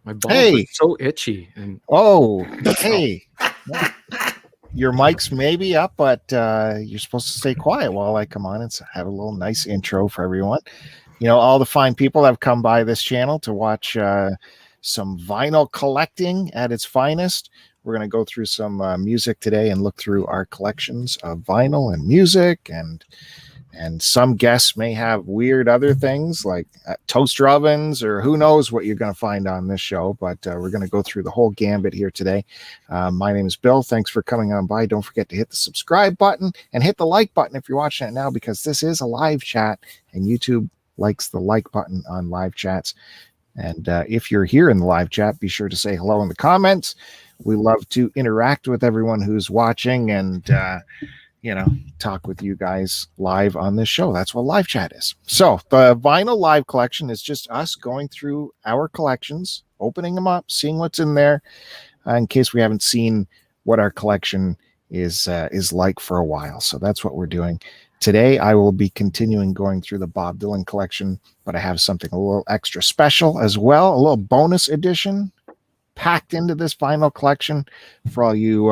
My balls are so itchy. And hey. Your mic's maybe up, but you're supposed to stay quiet while I come on and have a little nice intro for everyone. You know, all the fine people that have come by this channel to watch some vinyl collecting at its finest. We're going to go through some music today and look through our collections of vinyl and music, and some guests may have weird other things like toaster ovens, or who knows what you're going to find on this show. But we're going to go through the whole gambit here today. My name is Bill. Thanks for coming on by. Don't forget to hit the subscribe button and hit the like button if you're watching it now, because this is a live chat and YouTube likes the like button on live chats. And if you're here in the live chat, be sure to say hello in the comments. We love to interact with everyone who's watching and talk with you guys live on this show. That's what live chat is. So the vinyl live collection is just us going through our collections, opening them up, seeing what's in there, in case we haven't seen what our collection is like for a while. So that's what we're doing. Today, I will be continuing going through the Bob Dylan collection, but I have something a little extra special as well, a little bonus edition packed into this vinyl collection for all you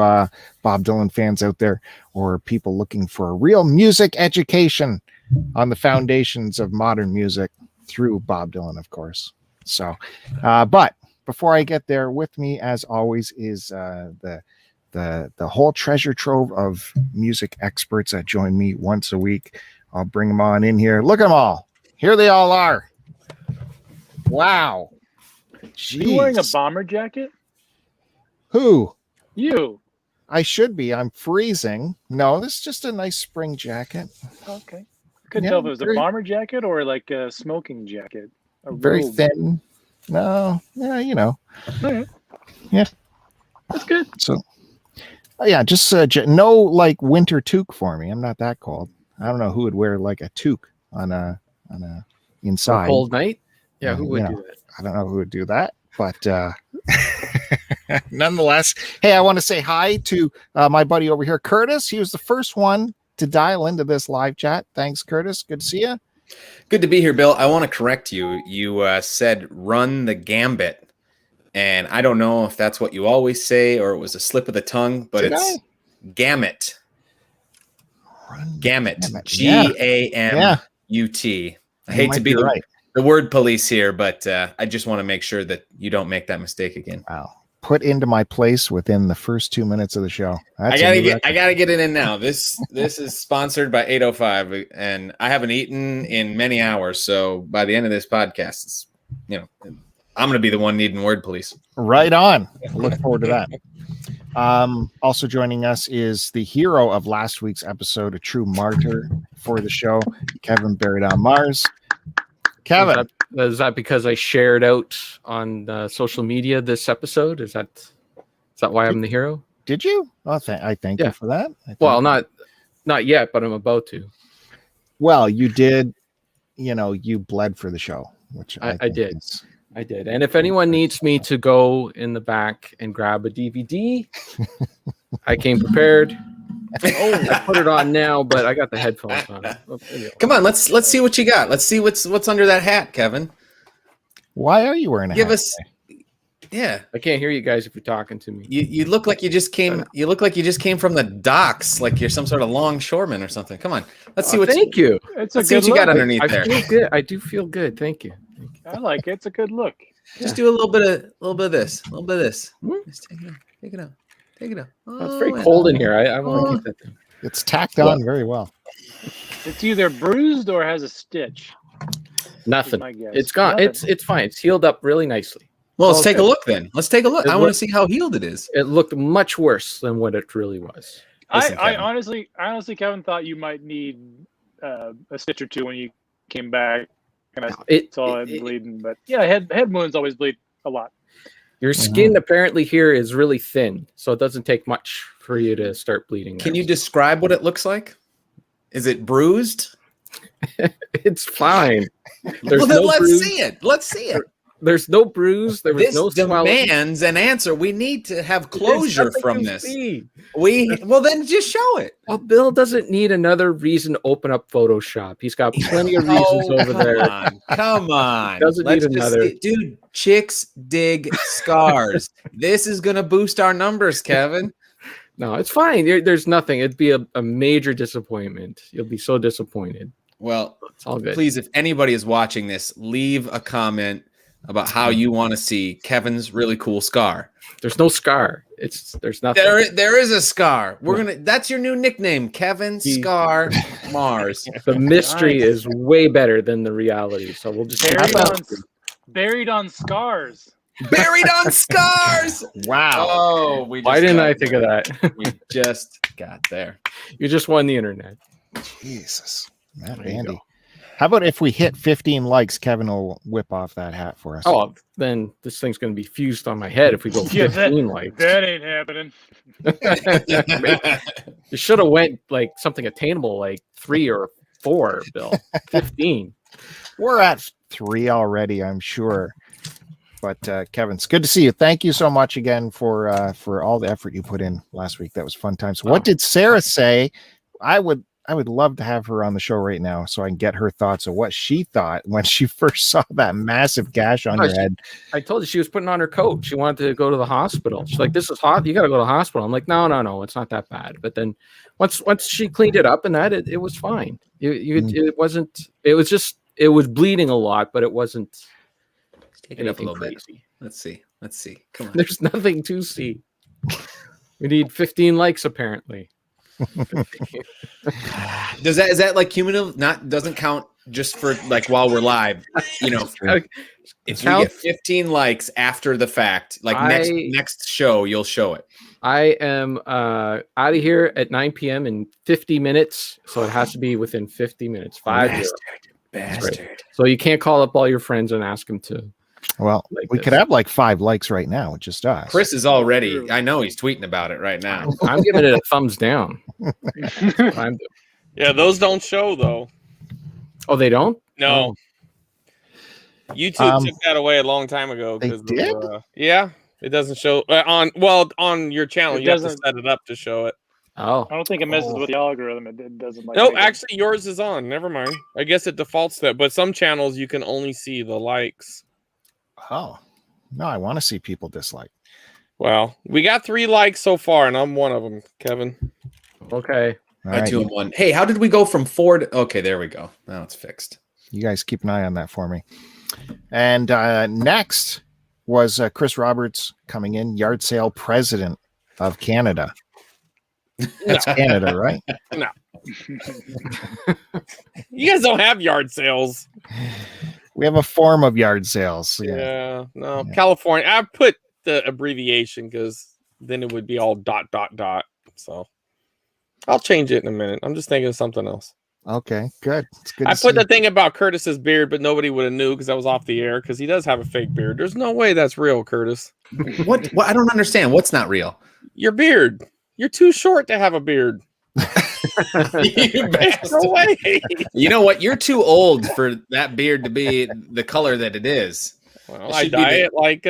Bob Dylan fans out there, or people looking for a real music education on the foundations of modern music through Bob Dylan, of course. So, but before I get there, with me as always is the whole treasure trove of music experts that join me once a week. I'll bring them on in here. Look at them all. Here they all are. Wow. Jeez. Are you wearing a bomber jacket? Who? You. I should be. I'm freezing. No, this is just a nice spring jacket. Okay. I couldn't tell if it was a bomber jacket or like a smoking jacket. Very thin. No. Yeah, you know. Right. Yeah. That's good. So, yeah, just no like winter toque for me. I'm not that cold. I don't know who would wear like a toque on a inside. A cold night? Yeah, who would do that? I don't know who would do that, but nonetheless, hey, I want to say hi to my buddy over here, Curtiss. He was the first one to dial into this live chat. Thanks, Curtiss. Good to see you. Good to be here, Bill. I want to correct you. You said run the gambit, and I don't know if that's what you always say or it was a slip of the tongue, but it's gamut. Gamut. G-A-M-U-T. I hate to be the word police here, but I just want to make sure that you don't make that mistake again. Wow. Put into my place within the first 2 minutes of the show. I gotta get it in now. This is sponsored by 805, and I haven't eaten in many hours. So by the end of this podcast, I'm going to be the one needing word police. Right on. Look forward to that. Also joining us is the hero of last week's episode, a true martyr for the show, Kevin Buried on Mars. Kevin, is that because I shared out on social media this episode? Is that why I'm the hero? Did you? Well, I thank you for that. Well, not yet, but I'm about to. Well, you did. You bled for the show, which I did. I did. And if anyone needs me to go in the back and grab a DVD, I came prepared. I put it on now, but I got the headphones on. Come on, let's see what you got. Let's see what's under that hat, Kevin. Why are you wearing a hat? Give us. Yeah, I can't hear you guys if you're talking to me. You look like you just came. You look like you just came from the docks, like you're some sort of longshoreman or something. Come on, let's see what. Thank you. It's a let's see good what you look. got underneath there. I feel good. I do feel good. Thank you. I like it. It's a good look. Just do a little bit of this, a little bit of this. Just take it out. Take it out. It's very cold in here. I want to keep that thing. It's tacked on very well. It's either bruised or has a stitch. Nothing. It's gone. Nothing. It's fine. It's healed up really nicely. Well, let's take a look then. Let's take a look. I want to see how healed it is. It looked much worse than what it really was. Listen, I honestly, Kevin, thought you might need a stitch or two when you came back, and I saw it bleeding. But yeah, head wounds always bleed a lot. Your skin apparently here is really thin, so it doesn't take much for you to start bleeding. Can you describe what it looks like? Is it bruised? It's fine. Well, then let's see it. Let's see it. There's no bruise. There was This no swelling. demands an answer. We need to have closure from this. See. Well, then just show it. Well, Bill doesn't need another reason to open up Photoshop. He's got plenty of reasons over there. Come on. Doesn't need another. Dude, chicks dig scars. This is going to boost our numbers, Kevin. No, it's fine. There's nothing. It'd be a major disappointment. You'll be so disappointed. Well, it's all good. Please, if anybody is watching this, leave a comment about how you want to see Kevin's really cool scar. There's no scar. There's nothing. There is a scar. That's your new nickname, Kevin Scar Mars. The mystery is way better than the reality. So we'll just buried on scars. Buried on scars. Wow. Oh, why didn't I think of that? We just got there. You just won the internet. Jesus, Matt Bandy. How about if we hit 15 likes, Kevin will whip off that hat for us. Oh, then this thing's going to be fused on my head if we go 15 likes. That ain't happening. You should have went like something attainable, like 3 or 4, Bill. 15. We're at 3 already, I'm sure. But Kevin, it's good to see you. Thank you so much again for all the effort you put in last week. That was fun times. What did Sarah say? I would love to have her on the show right now so I can get her thoughts of what she thought when she first saw that massive gash on her head. I told you she was putting on her coat. She wanted to go to the hospital. She's like, "This is hot. You got to go to the hospital." I'm like, "No, it's not that bad." But then once she cleaned it up and that, it was fine. It wasn't. It was just it was bleeding a lot, but it wasn't. Take it up a little bit. Let's see. Come on. There's nothing to see. We need 15 likes apparently. Is that like cumulative? Doesn't count just for like while we're live. You know, if we get 15 likes after the fact, like next show, you'll show it. I am out of here at 9 p.m. in 50 minutes, so it has to be within 50 minutes. Bastard. So you can't call up all your friends and ask them to. Well, we could have like 5 likes right now with just us. Chris is already. I know he's tweeting about it right now. I'm giving it a thumbs down. Yeah, those don't show though. Oh, they don't? No. YouTube took that away a long time ago. They did? Yeah, it doesn't show on your channel. You have to set it up to show it. Oh, I don't think it messes with the algorithm. It doesn't like. No, actually, yours is on. Never mind. I guess it defaults that, but some channels you can only see the likes. Oh, no, I want to see people dislike. Well, we got 3 likes so far, and I'm one of them, Kevin. Okay. All right. 2 and 1. Hey, how did we go from 4 to? Okay, there we go. Now it's fixed. You guys keep an eye on that for me. And next was Chris Roberts coming in, yard sale president of Canada. That's Canada, right? No. You guys don't have yard sales. We have a form of yard sales. Yeah. California. I put the abbreviation because then it would be all ... So I'll change it in a minute. I'm just thinking of something else. Okay, good. It's good. I put the thing about Curtis's beard, but nobody would have knew because I was off the air because he does have a fake beard. There's no way that's real, Curtis. What? I don't understand. What's not real? Your beard. You're too short to have a beard. No way. You know what? You're too old for that beard to be the color that it is. Well, I dye it like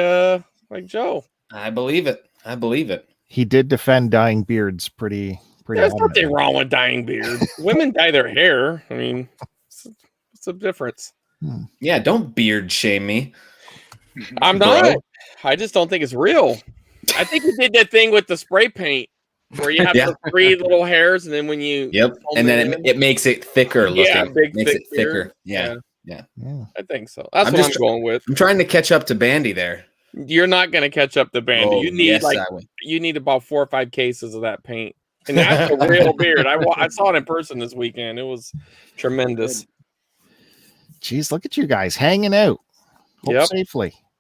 Joe. I believe it. He did defend dyeing beards pretty. There's nothing wrong with dyeing beard. Women dye their hair. I mean, it's a difference. Yeah, don't beard shame me. I'm not. I just don't think it's real. I think you did that thing with the spray paint where you have the 3 little hairs, and then when you and then it makes it thicker looking. Yeah, makes it thicker. Yeah. I think so. That's what I'm going with. I'm trying to catch up to Bandy there. You're not going to catch up to Bandy. Oh, you need you need about 4 or 5 cases of that paint. And that's a real beard. I saw it in person this weekend. It was tremendous. Jeez, look at you guys hanging out. Yep.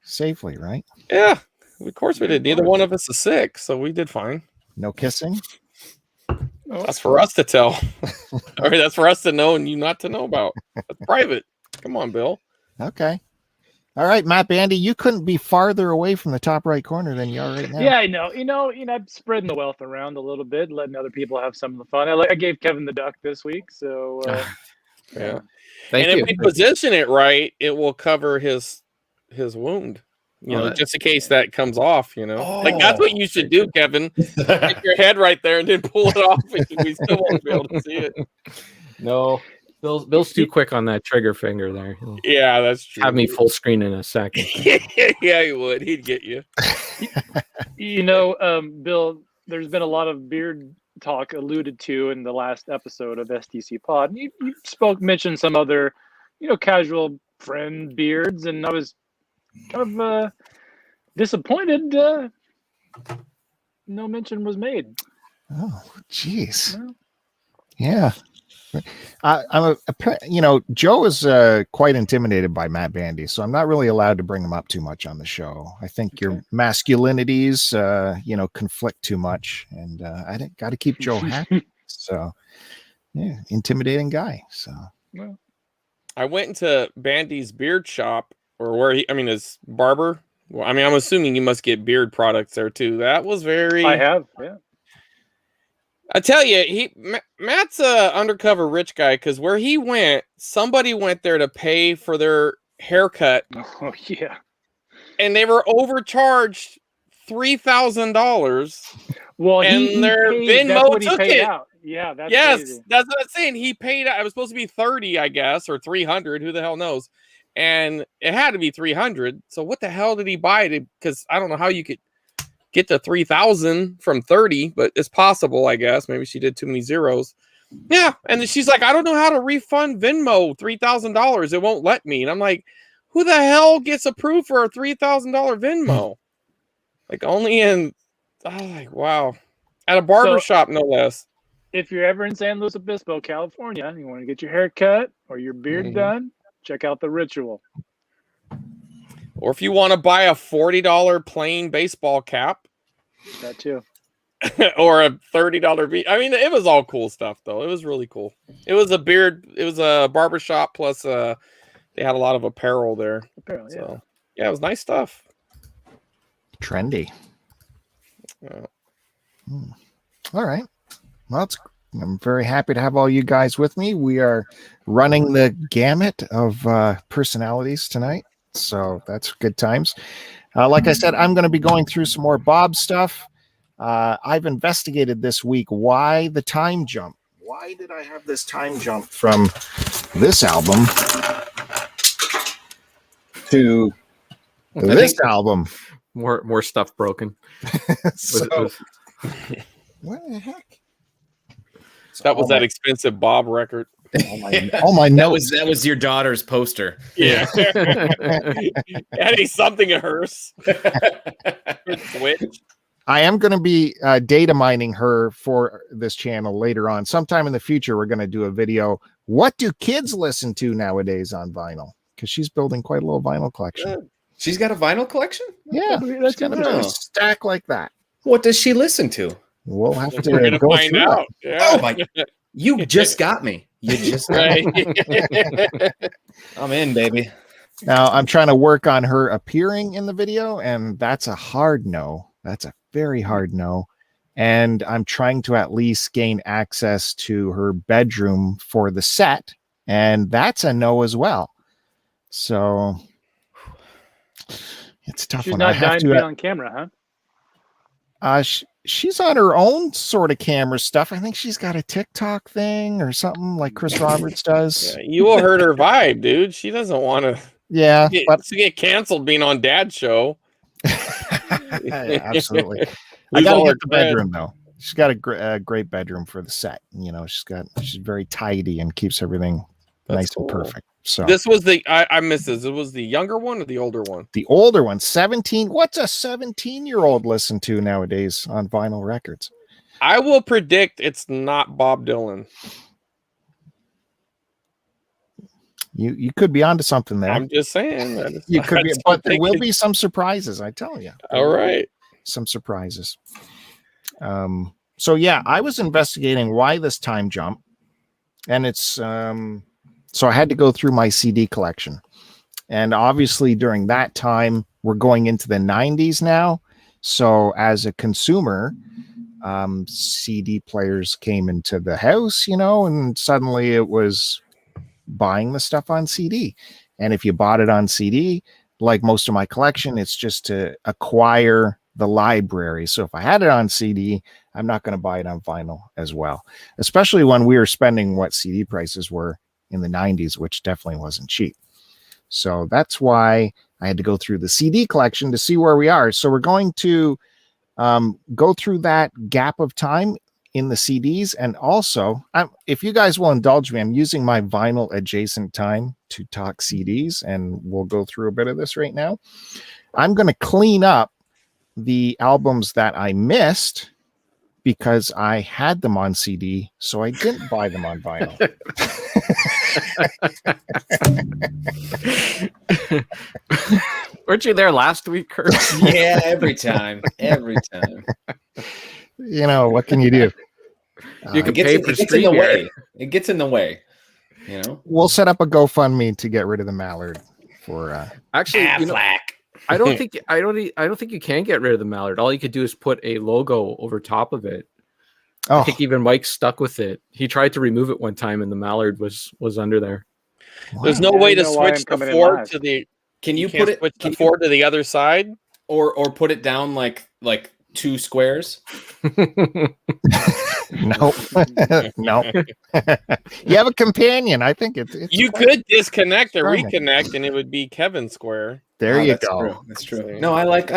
Safely, right? Yeah, of course we did. Neither one of us is sick, so we did fine. No kissing? That's for us to tell. Or that's for us to know and you not to know about. That's private. Come on, Bill. Okay. All right, Matt Bandy, you couldn't be farther away from the top right corner than you are right now. Yeah, I know. I'm spreading the wealth around a little bit, letting other people have some of the fun. I gave Kevin the duck this week, so yeah. Thank you. If we position it right, it will cover his his wound. Oh, Just in case that comes off, like that's what you should do, Kevin. Stick your head right there and then pull it off, and we still won't be able to see it. No, Bill's too quick on that trigger finger there. He'll Yeah, that's true. have me full screen in a second. Yeah, he would. He'd get you. Bill, there's been a lot of beard talk alluded to in the last episode of STC Pod. You mentioned some other, casual friend beards, and I was kind of disappointed. No mention was made. Oh, jeez. Well, Yeah. Joe is quite intimidated by Matt Bandy, so I'm not really allowed to bring him up too much on the show. I think your masculinities, conflict too much, and I got to keep Joe happy. So, yeah, intimidating guy. So, well, I went into Bandy's beard shop, or his barber. Well, I'm assuming you must get beard products there too. That was very. I have, yeah. I tell you, Matt's a undercover rich guy, because where he went, somebody went there to pay for their haircut. Oh yeah, and they were overcharged $3,000. Well, and their Venmo took it. Out. Yeah, that's crazy. That's what I'm saying. He paid out. It was supposed to be 30, I guess, or 300. Who the hell knows? And it had to be 300. So what the hell did he buy? Because I don't know how you could get to 3,000 from 30, but it's possible, I guess. Maybe she did too many zeros. Yeah, and then she's like, I don't know how to refund Venmo $3,000. It won't let me. And I'm like, who the hell gets approved for a $3,000 Venmo? Like only in, wow, at a barber shop, no less. If you're ever in San Luis Obispo, California, and you want to get your hair cut or your beard done, check out The Ritual. Or if you want to buy a $40 plain baseball cap, that too. or a $30 beat. I mean, it was all cool stuff, though. It was really cool. It was a barbershop, plus they had a lot of apparel there. Apparel, yeah. So, yeah, it was nice stuff. Trendy. Yeah. All right. Well, I'm very happy to have all you guys with me. We are running the gamut of personalities tonight, so that's good times. Like I said, I'm going to be going through some more Bob stuff. I've investigated this week why the time jump. Why did I have this time jump from this album to this album? More stuff broken. So, what the heck? That was that expensive Bob record. All my notes. That was your daughter's poster. Yeah. Adding something of hers. Switch. I am going to be data mining her for this channel later on. Sometime in the future, we're going to do a video. What do kids listen to nowadays on vinyl? Because she's building quite a little vinyl collection. She's got a vinyl collection? Yeah, she's got a stack like that. What does she listen to? We'll have to We're gonna go find through out. it. Yeah. Oh my! You just got me. You just got me. I'm in, baby. Now I'm trying to work on her appearing in the video, and that's a hard no. That's a very hard no. And I'm trying to at least gain access to her bedroom for the set, and that's a no as well. So it's a tough. She's one. not I have dying to to be on camera, huh? She's on her own sort of camera stuff. I think she's got a TikTok thing or something like Chris Roberts does. Yeah, you will hurt her vibe, dude. She doesn't want to. Yeah, but to get canceled being on Dad's show. Yeah, absolutely. I gotta get the bedroom though. She's got a great bedroom for the set. You know, she's very tidy and keeps everything nice and perfect. So this was I missed this. It was the younger one or the older one? The older one, 17. What's a 17-year-old listen to nowadays on vinyl records? I will predict it's not Bob Dylan. You could be onto something there. I'm just saying. You could be, but there will be some surprises, I tell you. All right. Some surprises. So yeah, I was investigating why this time jump, and it's so I had to go through my CD collection. And obviously during that time, we're going into the 90s now. So as a consumer, CD players came into the house, and suddenly it was buying the stuff on CD. And if you bought it on CD, like most of my collection, it's just to acquire the library. So if I had it on CD, I'm not going to buy it on vinyl as well, especially when we were spending what CD prices were in the 90s, which definitely wasn't cheap. So that's why I had to go through the CD collection to see where we are. So we're going to go through that gap of time in the CDs. And also, if you guys will indulge me, I'm using my vinyl adjacent time to talk CDs, and we'll go through a bit of this right now. I'm going to clean up the albums that I missed because I had them on CD, so I didn't buy them on vinyl. Weren't you there last week, Kurt? Yeah, every time. You know, what can you do? You can It pay gets, for it gets in the StreamYard. way. It gets in the way. You know. We'll set up a GoFundMe to get rid of the Mallard for Actually, you know, Affleck. I don't think you can get rid of the Mallard. All you could do is put a logo over top of it. I think even Mike stuck with it. He tried to remove it one time, and the Mallard was under there. There's no Yeah, way I to know why switch I'm the coming in Ford live. to the. Can you can't put it? switch Can the you, Ford to the other side? or put it down like 2 squares? Nope. Nope. You have a companion. I think it's You quite could disconnect or charming. reconnect, and it would be Kevin Square. There you That's go. True. That's true. See. No, I like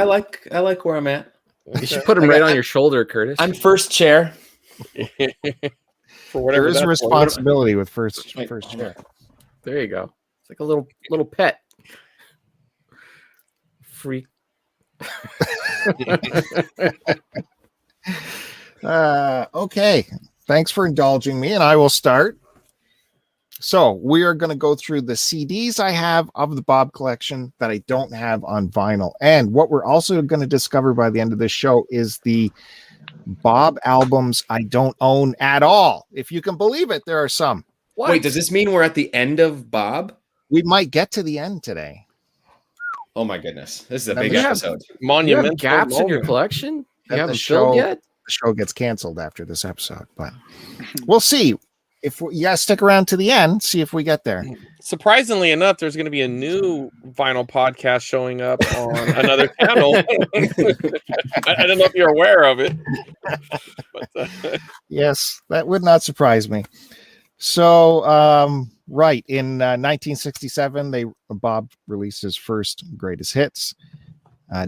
where I'm at. You should put him right on your shoulder, Curtis. I'm first chair. For whatever There is a that's worth. responsibility with first Wait, chair. There you go. It's like a little pet. Freak. Okay. Thanks for indulging me, and I will start. So we are going to go through the CDs I have of the Bob collection that I don't have on vinyl. And what we're also going to discover by the end of this show is the Bob albums I don't own at all. If you can believe it, there are some. Wait, does this mean we're at the end of Bob? We might get to the end today. Oh my goodness, this is a Then big we have- episode. You Monumental have gaps in your moment. collection? You Then haven't the filled show- yet? The show gets canceled after this episode, but we'll see. If you guys stick around to the end, see if we get there. Surprisingly enough, there's going to be a new vinyl podcast showing up on another channel. I don't know if you're aware of it. But, Yes, that would not surprise me. So, right in 1967, Bob released his first greatest hits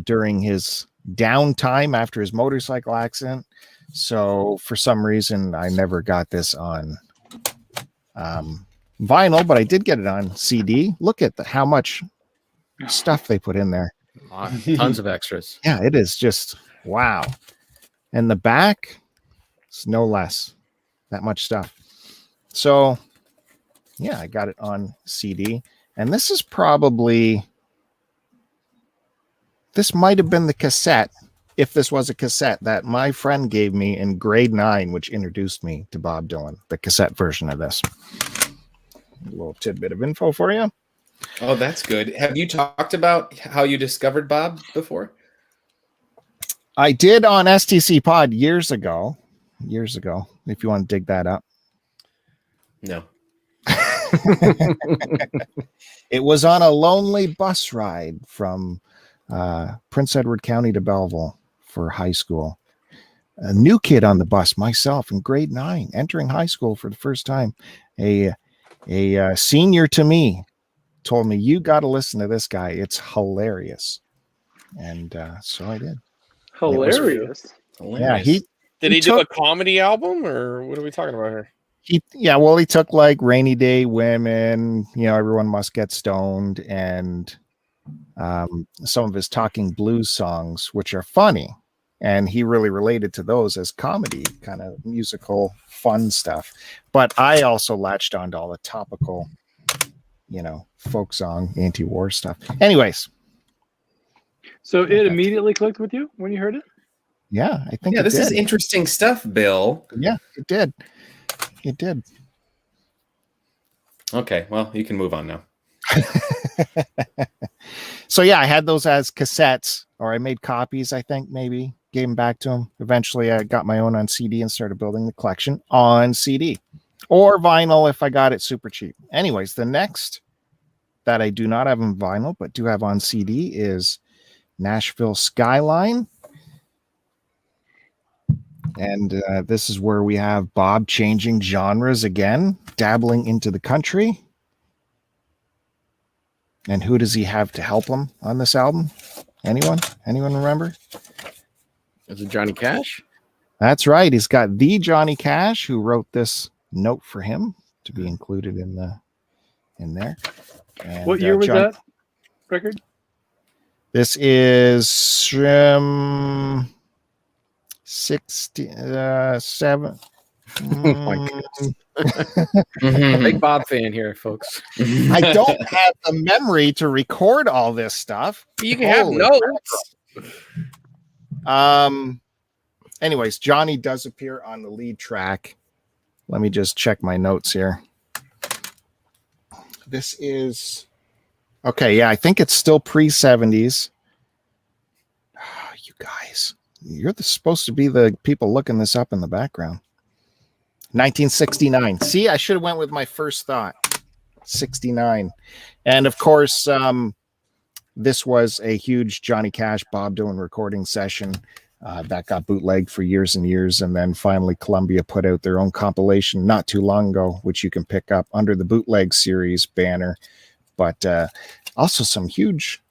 during his downtime after his motorcycle accident. So, for some reason, I never got this on vinyl, but I did get it on CD. Look at how much stuff they put in there. Tons of extras. Yeah, it is just wow. And the back, it's no less. That much stuff. So, yeah, I got it on CD. And this might have been the cassette, if this was a cassette that my friend gave me in grade 9, which introduced me to Bob Dylan, the cassette version of this. A little tidbit of info for you. Oh, that's good. Have you talked about how you discovered Bob before? I did on STC Pod years ago, if you want to dig that up. No. It was on a lonely bus ride from Prince Edward County to Belleville for high school. A new kid on the bus, myself, in grade 9, entering high school for the first time. A senior to me told me, "You got to listen to this guy. It's hilarious." And so I did. Hilarious. Yeah, he did he do took- a comedy album, or what are we talking about here? he took like Rainy Day Women, Everyone Must Get Stoned, and some of his Talking Blues songs, which are funny, and he really related to those as comedy, kind of musical fun stuff. But I also latched onto all the topical, folk song, anti-war stuff. Anyways, So it immediately clicked with you when you heard it? yeah, I think Yeah, it this is did. interesting stuff, Bill. Yeah, it did. It did. Okay, well, you can move on now. So yeah, I had those as cassettes, or I made copies, I think, maybe gave them back to him. Eventually I got my own on CD and started building the collection on CD or vinyl if I got it super cheap. Anyways, the next that I do not have on vinyl, but do have on CD is Nashville Skyline. And this is where we have Bob changing genres again, dabbling into the country. And who does he have to help him on this album? Anyone? Anyone remember? Is it Johnny Cash? That's right. He's got the Johnny Cash who wrote this note for him to be included in there. And, What year was that record? This is 67. Oh my goodness. Big Bob fan here, folks. I don't have the memory to record all this stuff. You can have notes. Anyways, Johnny does appear on the lead track. Let me just check my notes here. This is okay. Yeah, I think it's still pre-70s. Oh, you guys, you're supposed to be the people looking this up in the background. 1969. See, I should have went with my first thought. 69. And of course, this was a huge Johnny Cash, Bob Dylan recording session that got bootlegged for years and years. And then finally, Columbia put out their own compilation not too long ago, which you can pick up under the bootleg series banner. But also some huge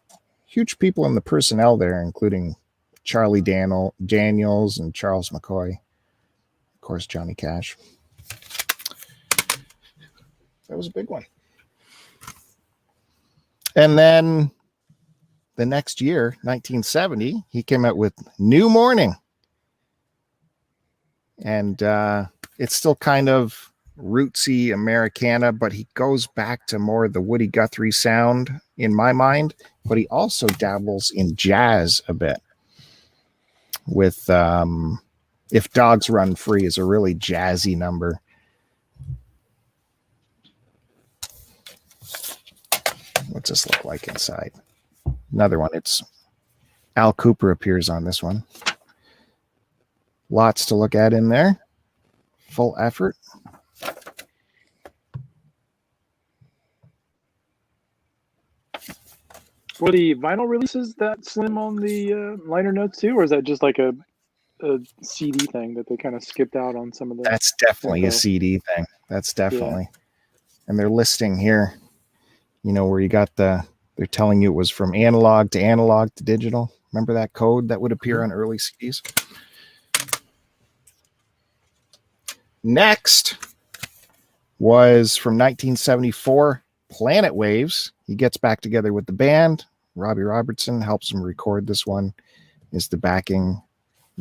people in the personnel there, including Charlie Daniels and Charles McCoy. Of course, Johnny Cash. That was a big one. And then the next year, 1970, he came out with New Morning. And it's still kind of rootsy Americana, but he goes back to more of the Woody Guthrie sound in my mind, but he also dabbles in jazz a bit with If Dogs Run Free is a really jazzy number. What's this look like inside? Another one. It's Al Cooper appears on this one. Lots to look at in there. Full effort. Were the vinyl releases that slim on the liner notes too, or is that just like a CD thing that they kind of skipped out on some of the? That's definitely a CD thing. That's definitely. Yeah. And they're listing here, you know, where you got they're telling you it was from analog to digital. Remember that code that would appear on early CDs? Next was from 1974, Planet Waves. He gets back together with the band. Robbie Robertson helps him record this one, is the backing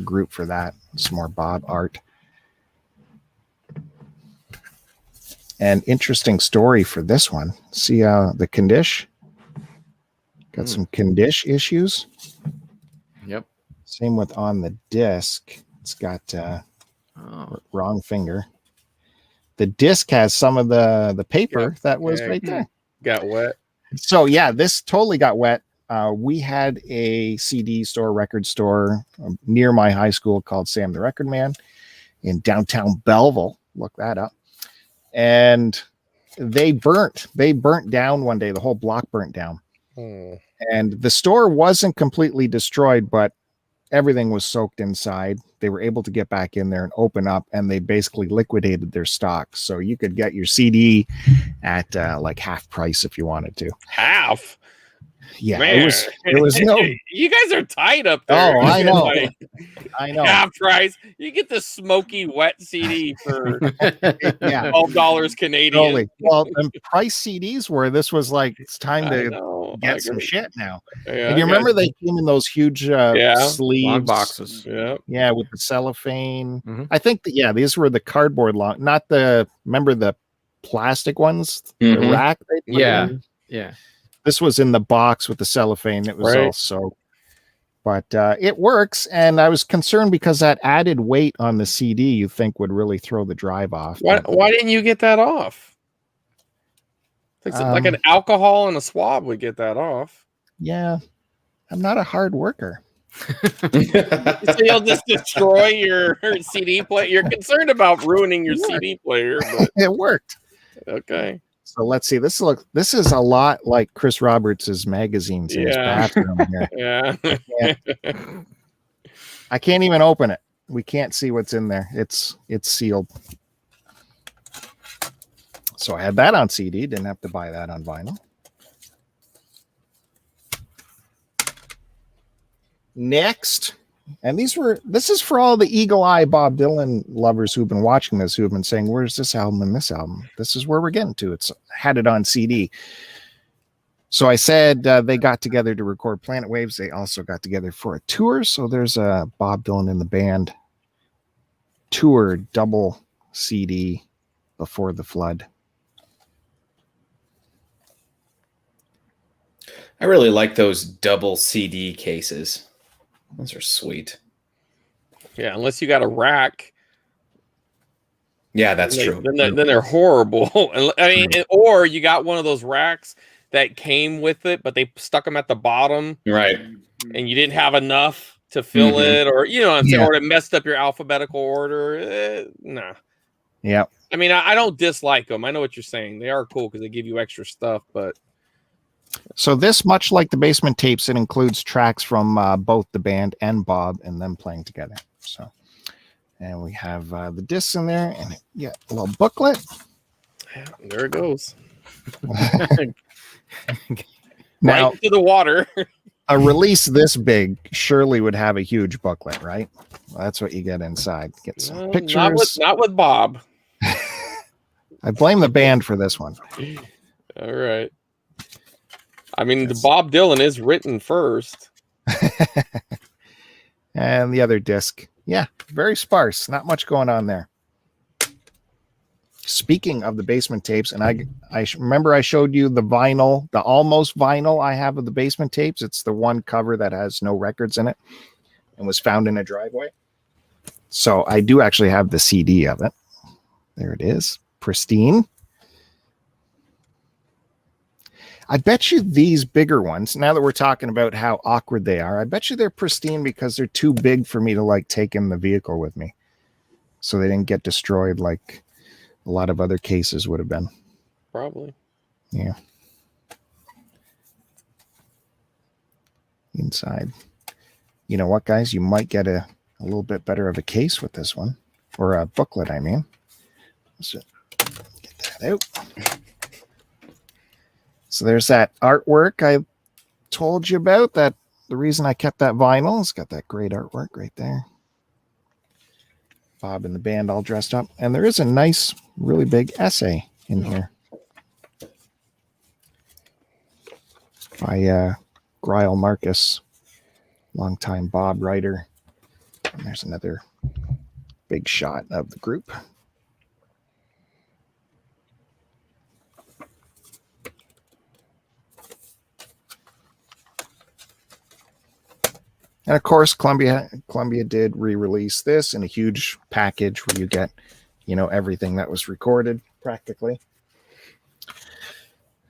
group for that. Some more Bob art. An interesting story for this one. See the Condish? Got some Condish issues. Yep. Same with on the disc. It's got wrong finger. The disc has some of the paper that was right there. Got wet. So yeah, this totally got wet. We had a CD store, record store near my high school called Sam the Record Man in downtown Belleville. Look that up. And they burnt down one day. The whole block burnt down. And the store wasn't completely destroyed, but everything was soaked inside. They were able to get back in there and open up, and they basically liquidated their stock. So you could get your CD at like half price if you wanted to. Half? Yeah, Man. it was no. You guys are tight up there. Oh, I know. Like, I know. half price. You get the smoky wet CD for $12 Canadian. Totally. Well, the price CDs were. This was like it's time to get some shit now. Yeah, and you remember they came in those huge sleeves, long boxes. Yeah, with the cellophane. Mm-hmm. I think that these were the cardboard long, not the. Remember the plastic ones, the rack. Yeah. This was in the box with the cellophane. It was also, but it works. And I was concerned because that added weight on the CD, you think would really throw the drive off. Why didn't you get that off? Like an alcohol and a swab would get that off. Yeah, I'm not a hard worker. So you'll just destroy your CD player. You're concerned about ruining your CD player, but it worked. Okay. So let's see. This is a lot like Chris Roberts' magazines in his bathroom here. Yeah. I can't even open it. We can't see what's in there. It's sealed. So I had that on CD. Didn't have to buy that on vinyl. Next, and this is for all the Eagle Eye Bob Dylan lovers who've been watching this, who have been saying, where's this album and this album? This is where we're getting to. It's had it on CD. So I said they got together to record Planet Waves. They also got together for a tour. So there's a Bob Dylan in the Band tour double CD Before the Flood. I really like those double CD cases. Those are sweet. Yeah, unless you got a rack. Yeah, that's true. Then they're horrible. I mean, or you got one of those racks that came with it, but they stuck them at the bottom. Right. And you didn't have enough to fill it, or or it messed up your alphabetical order. Nah. Yeah. I mean, I don't dislike them. I know what you're saying. They are cool because they give you extra stuff, but. So this, much like the Basement Tapes, it includes tracks from both the band and Bob and them playing together. So, and we have the discs in there, and a little booklet. Yeah, there it goes. Now, right into the water. A release this big surely would have a huge booklet, right? Well, that's what you get inside. Get some pictures. Not with Bob. I blame the band for this one. All right. I mean, the Bob Dylan is written first. And the other disc. Yeah, very sparse. Not much going on there. Speaking of the Basement Tapes, and I remember I showed you the vinyl, the almost vinyl I have of the Basement Tapes. It's the one cover that has no records in it and was found in a driveway. So I do actually have the CD of it. There it is. Pristine. I bet you these bigger ones, now that we're talking about how awkward they are, I bet you they're pristine because they're too big for me to like take in the vehicle with me. So they didn't get destroyed like a lot of other cases would have been. Probably. Yeah. Inside. You know what, guys? You might get a little bit better of a case with this one. Or a booklet, I mean. So get that out. So there's that artwork I told you about. That the reason I kept that vinyl. It's got that great artwork right there. Bob and the band all dressed up. And there is a nice, really big essay in here by Greil Marcus, longtime Bob writer. And there's another big shot of the group. And of course, Columbia did re-release this in a huge package where you get, everything that was recorded practically.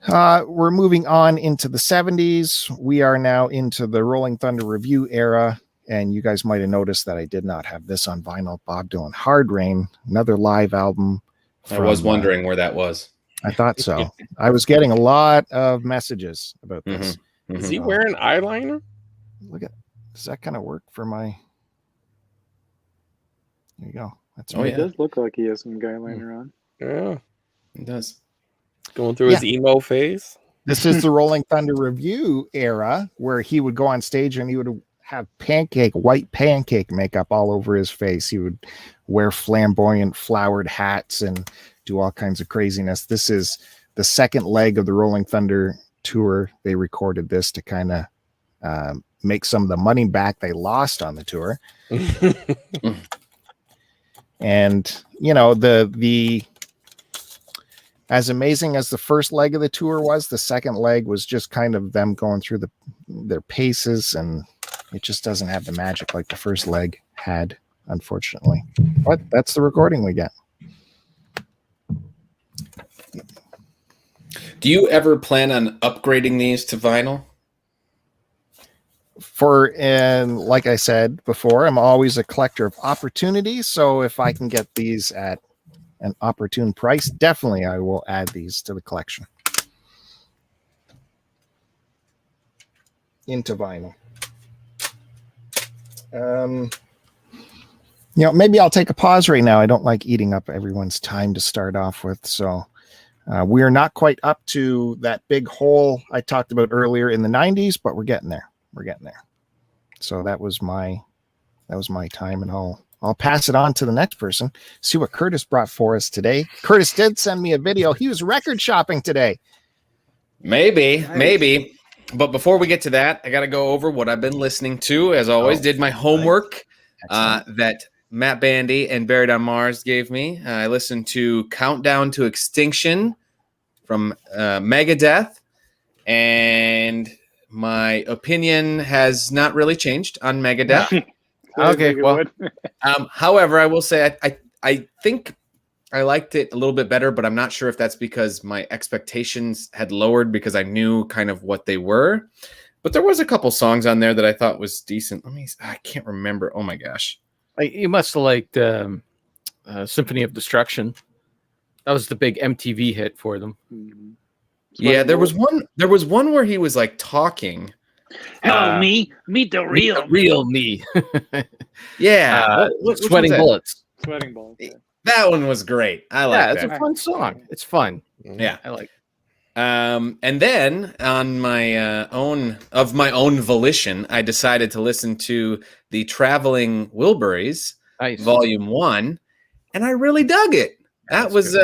We're moving on into the 70s. We are now into the Rolling Thunder Review era. And you guys might have noticed that I did not have this on vinyl. Bob Dylan, Hard Rain, another live album. I was wondering where that was. I thought so. I was getting a lot of messages about this. Mm-hmm. Is he wearing eyeliner? Look at, does that kind of work for my? There you go. That's It does look like he has some guy liner on. Yeah, it does. Going through his emo phase. This is the Rolling Thunder Review era where he would go on stage and he would have white pancake makeup all over his face. He would wear flamboyant flowered hats and do all kinds of craziness. This is the second leg of the Rolling Thunder tour. They recorded this to kind of make some of the money back they lost on the tour. And, the as amazing as the first leg of the tour was, the second leg was just kind of them going through their paces, and it just doesn't have the magic like the first leg had, unfortunately. But that's the recording we get. Do you ever plan on upgrading these to vinyl? Like I said before, I'm always a collector of opportunities. So if I can get these at an opportune price, definitely I will add these to the collection. Into vinyl. Maybe I'll take a pause right now. I don't like eating up everyone's time to start off with. So we are not quite up to that big hole I talked about earlier in the 90s, but we're getting there. We're getting there. So that was my time, and I'll pass it on to the next person. See what Curtis brought for us today. Curtis did send me a video. He was record shopping today. Maybe. But before we get to that, I got to go over what I've been listening to. As always, did my homework that Matt Bandy and Buried on Mars gave me. I listened to Countdown to Extinction from Megadeth, and my opinion has not really changed on Megadeth. Okay, well, however, I will say I think I liked it a little bit better, but I'm not sure if that's because my expectations had lowered because I knew kind of what they were. But there was a couple songs on there that I thought was decent. I can't remember. Oh my gosh. You must have liked Symphony of Destruction. That was the big MTV hit for them. Yeah, there was one where he was like talking. Hello, me. Meet the real me. Yeah. Sweating Bullets. Sweating Bullets. Yeah. That one was great. I like that. It's a fun song. It's fun. Yeah. I like it. And then on my own volition, I decided to listen to the Traveling Wilburys, Volume 1, and I really dug it. That was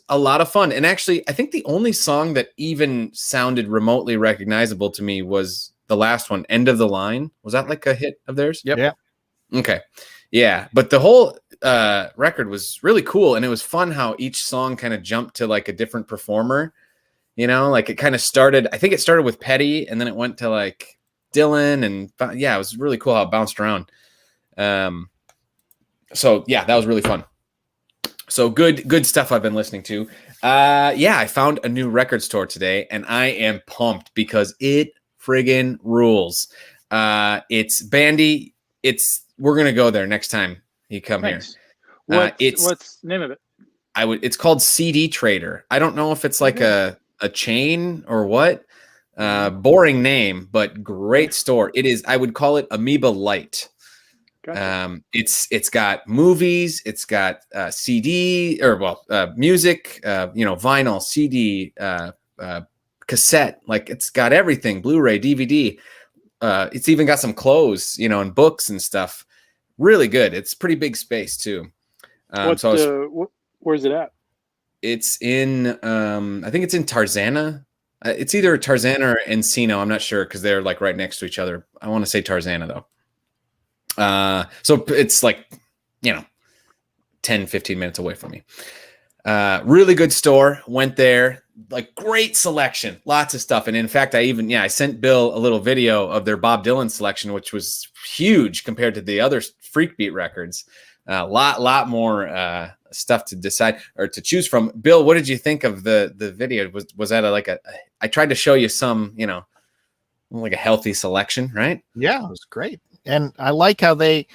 a lot of fun. And actually, I think the only song that even sounded remotely recognizable to me was the last one, End of the Line. Was that like a hit of theirs? Yep. Yeah. Okay. Yeah, but the whole record was really cool, and it was fun how each song kind of jumped to like a different performer. Like it kind of started. I think it started with Petty, and then it went to like Dylan, and yeah, it was really cool how it bounced around. So yeah, that was really fun. So good stuff I've been listening to. I found a new record store today, and I am pumped because it friggin' rules. It's Bandy. We're gonna go there next time you come here. What's the name of it? It's called CD Trader. I don't know if it's like a chain or what. Boring name, but great store. It is. I would call it Amoeba Light. Gotcha. It's got movies. It's got CD music. Vinyl, CD, cassette. Like it's got everything. Blu-ray, DVD. It's even got some clothes, and books and stuff. Really good. It's pretty big space too. Where's it at? It's in, I think it's in Tarzana. It's either Tarzana or Encino. I'm not sure because they're like right next to each other. I want to say Tarzana though. So it's like, 10, 15 minutes away from me. Really good store. Went there. Like great selection, lots of stuff. And in fact, I sent Bill a little video of their Bob Dylan selection, which was huge compared to the other Freakbeat records. A lot more stuff to decide or to choose from. Bill, what did you think of the video? Was that I tried to show you some, like a healthy selection, right? Yeah, it was great. And I like how they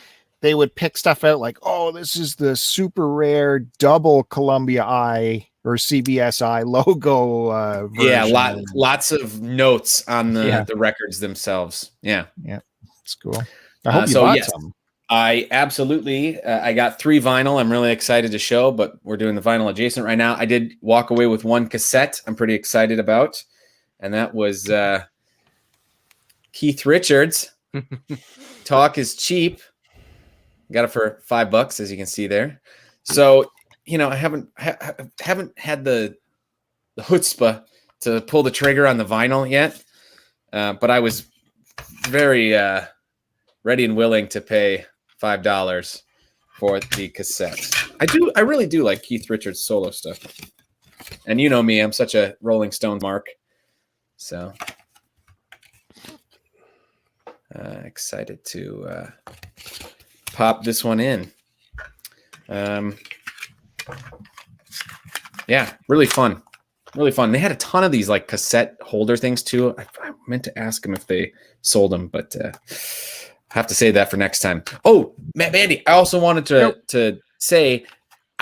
would pick stuff out like, oh, this is the super rare double Columbia Eye or CBSI logo version. Yeah, lots of notes on the records themselves. Yeah, it's cool. I hope you bought some. I absolutely. I got 3 vinyl. I'm really excited to show, but we're doing the vinyl adjacent right now. I did walk away with 1 cassette. I'm pretty excited about, and that was Keith Richards. Talk is cheap. Got it for $5, as you can see there. So. I haven't had the chutzpah to pull the trigger on the vinyl yet, but I was very ready and willing to pay $5 for the cassette. I really do like Keith Richards' solo stuff, and you know me, I'm such a Rolling Stones mark, so excited to pop this one in. Yeah, really fun. They had a ton of these like cassette holder things too. I meant to ask them if they sold them, but I have to say that for next time. Oh, Matt Bandy, I also wanted to say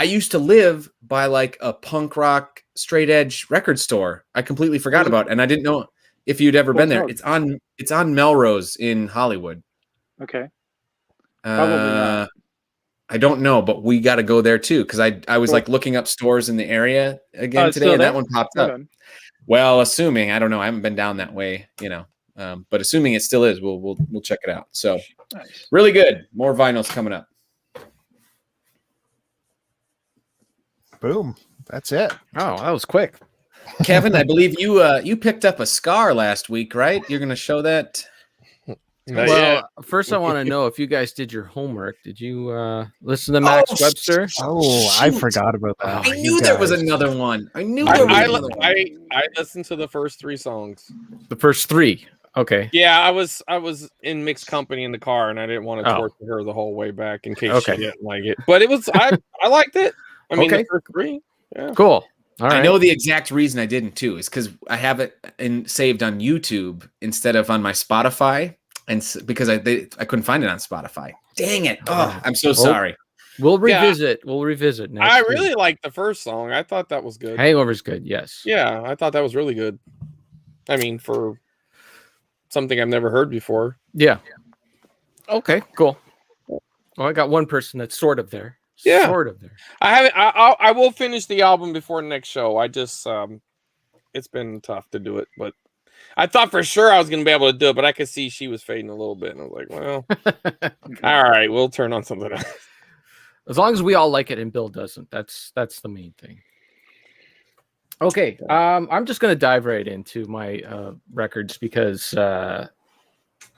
I used to live by like a punk rock straight edge record store. I completely forgot about it, and I didn't know if you'd ever been there. It's on Melrose in Hollywood. Okay. Probably not. I don't know, but we got to go there too, because I was like looking up stores in the area again today, and that one popped up. Well, assuming, I don't know, I haven't been down that way, but assuming it still is, we'll check it out. So Nice. Really good. More vinyls coming up. Boom. That's it. Oh, that was quick. Kevin, I believe you picked up a scar last week, right? You're going to show that. Well, first I want to know if you guys did your homework. Did you listen to Max Webster? Oh, I forgot about that. I knew there was another one. I knew there was another one. I listened to the first 3 songs. The first 3. Okay. Yeah, I was in mixed company in the car, and I didn't want to torture her the whole way back in case she didn't like it. But it was I liked it. I mean, the first 3. Yeah. Cool. All right. I know the exact reason I didn't too is because I have it saved on YouTube instead of on my Spotify, and because I couldn't find it on Spotify. Dang it! Oh, I'm so sorry. We'll revisit. We'll revisit next I week. really liked the first song. I thought that was good. Hangover's good. Yes. Yeah, I thought that was really good. I mean, for something I've never heard before. Yeah. Okay. Cool. Well, I got one person that's sort of there. Yeah, sort of there. I haven't. I will finish the album before the next show. I just it's been tough to do it, but I thought for sure I was going to be able to do it, but I could see she was fading a little bit, and I was like, well, all right, we'll turn on something else. As long as we all like it and Bill doesn't, that's the main thing. Okay, I'm just going to dive right into my records because I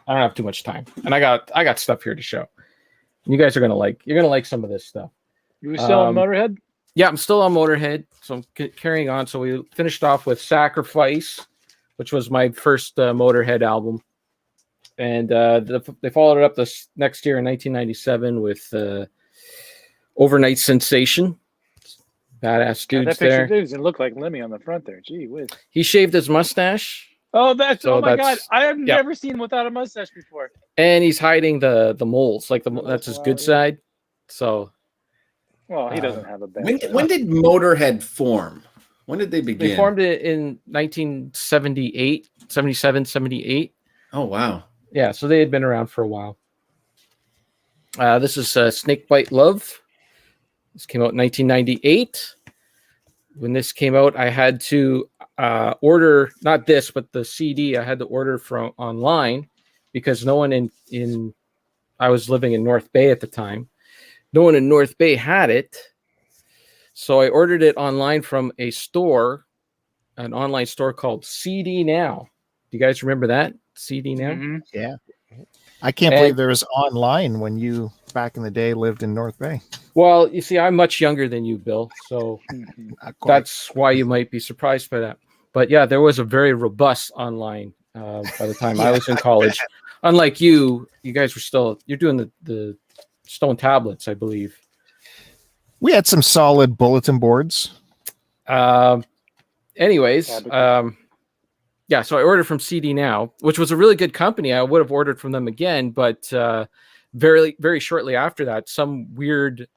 don't have too much time, and I got stuff here to show. You guys are gonna like some of this stuff. You still on Motorhead? Yeah, I'm still on Motorhead, so I'm carrying on. So we finished off with Sacrifice, which was my first Motorhead album, and they followed it up this next year in 1997 with Overnight Sensation. Badass dudes there. That doesn't look like Lemmy on the front there. Gee whiz. He shaved his mustache. Oh, oh my God! I have never seen him without a mustache before. And he's hiding the moles, like that's his good side. So, well, he doesn't have a bad. When did Motorhead form? When did they begin? They formed it in 1978, 77, 78. Oh wow! Yeah, so they had been around for a while. This is Snakebite Love. This came out in 1998. When this came out, I had to order not this, but the CD. I had to order from online because no one in I was living in North Bay at the time. No one in North Bay had it, so I ordered it online from a store, an online store called CD Now. Do you guys remember that CD Now? Mm-hmm. Yeah. I can't believe there was online when you back in the day lived in North Bay. Well, you see, I'm much younger than you, Bill, so that's why you might be surprised by that. But yeah, there was a very robust online by the time I was in college. Unlike you guys were you're doing the stone tablets, I believe. We had some solid bulletin boards. Anyways, yeah, so I ordered from CD Now, which was a really good company. I would have ordered from them again, but very, very shortly after that, some weird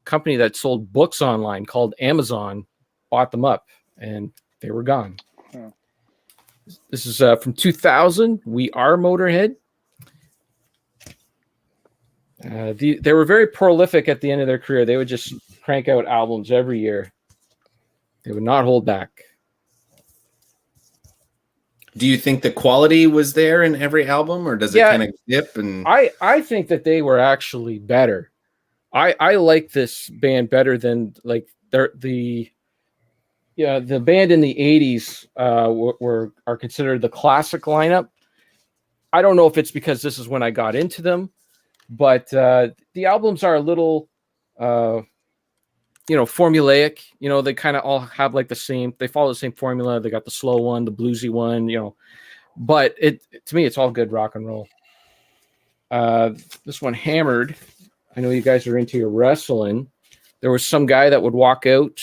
company that sold books online called Amazon bought them up, and they were gone. Yeah. This is from 2000. We Are Motorhead. They were very prolific at the end of their career. They would just crank out albums every year. They would not hold back. Do you think the quality was there in every album, or does it kind of dip? And I think that they were actually better. I like this band better than like the band in the 80s are considered the classic lineup. I don't know if it's because this is when I got into them, but the albums are a little formulaic. They kind of all have like they follow the same formula. They got the slow one, the bluesy one, but to me, it's all good rock and roll. This one, Hammered. I know you guys are into your wrestling. There was some guy that would walk out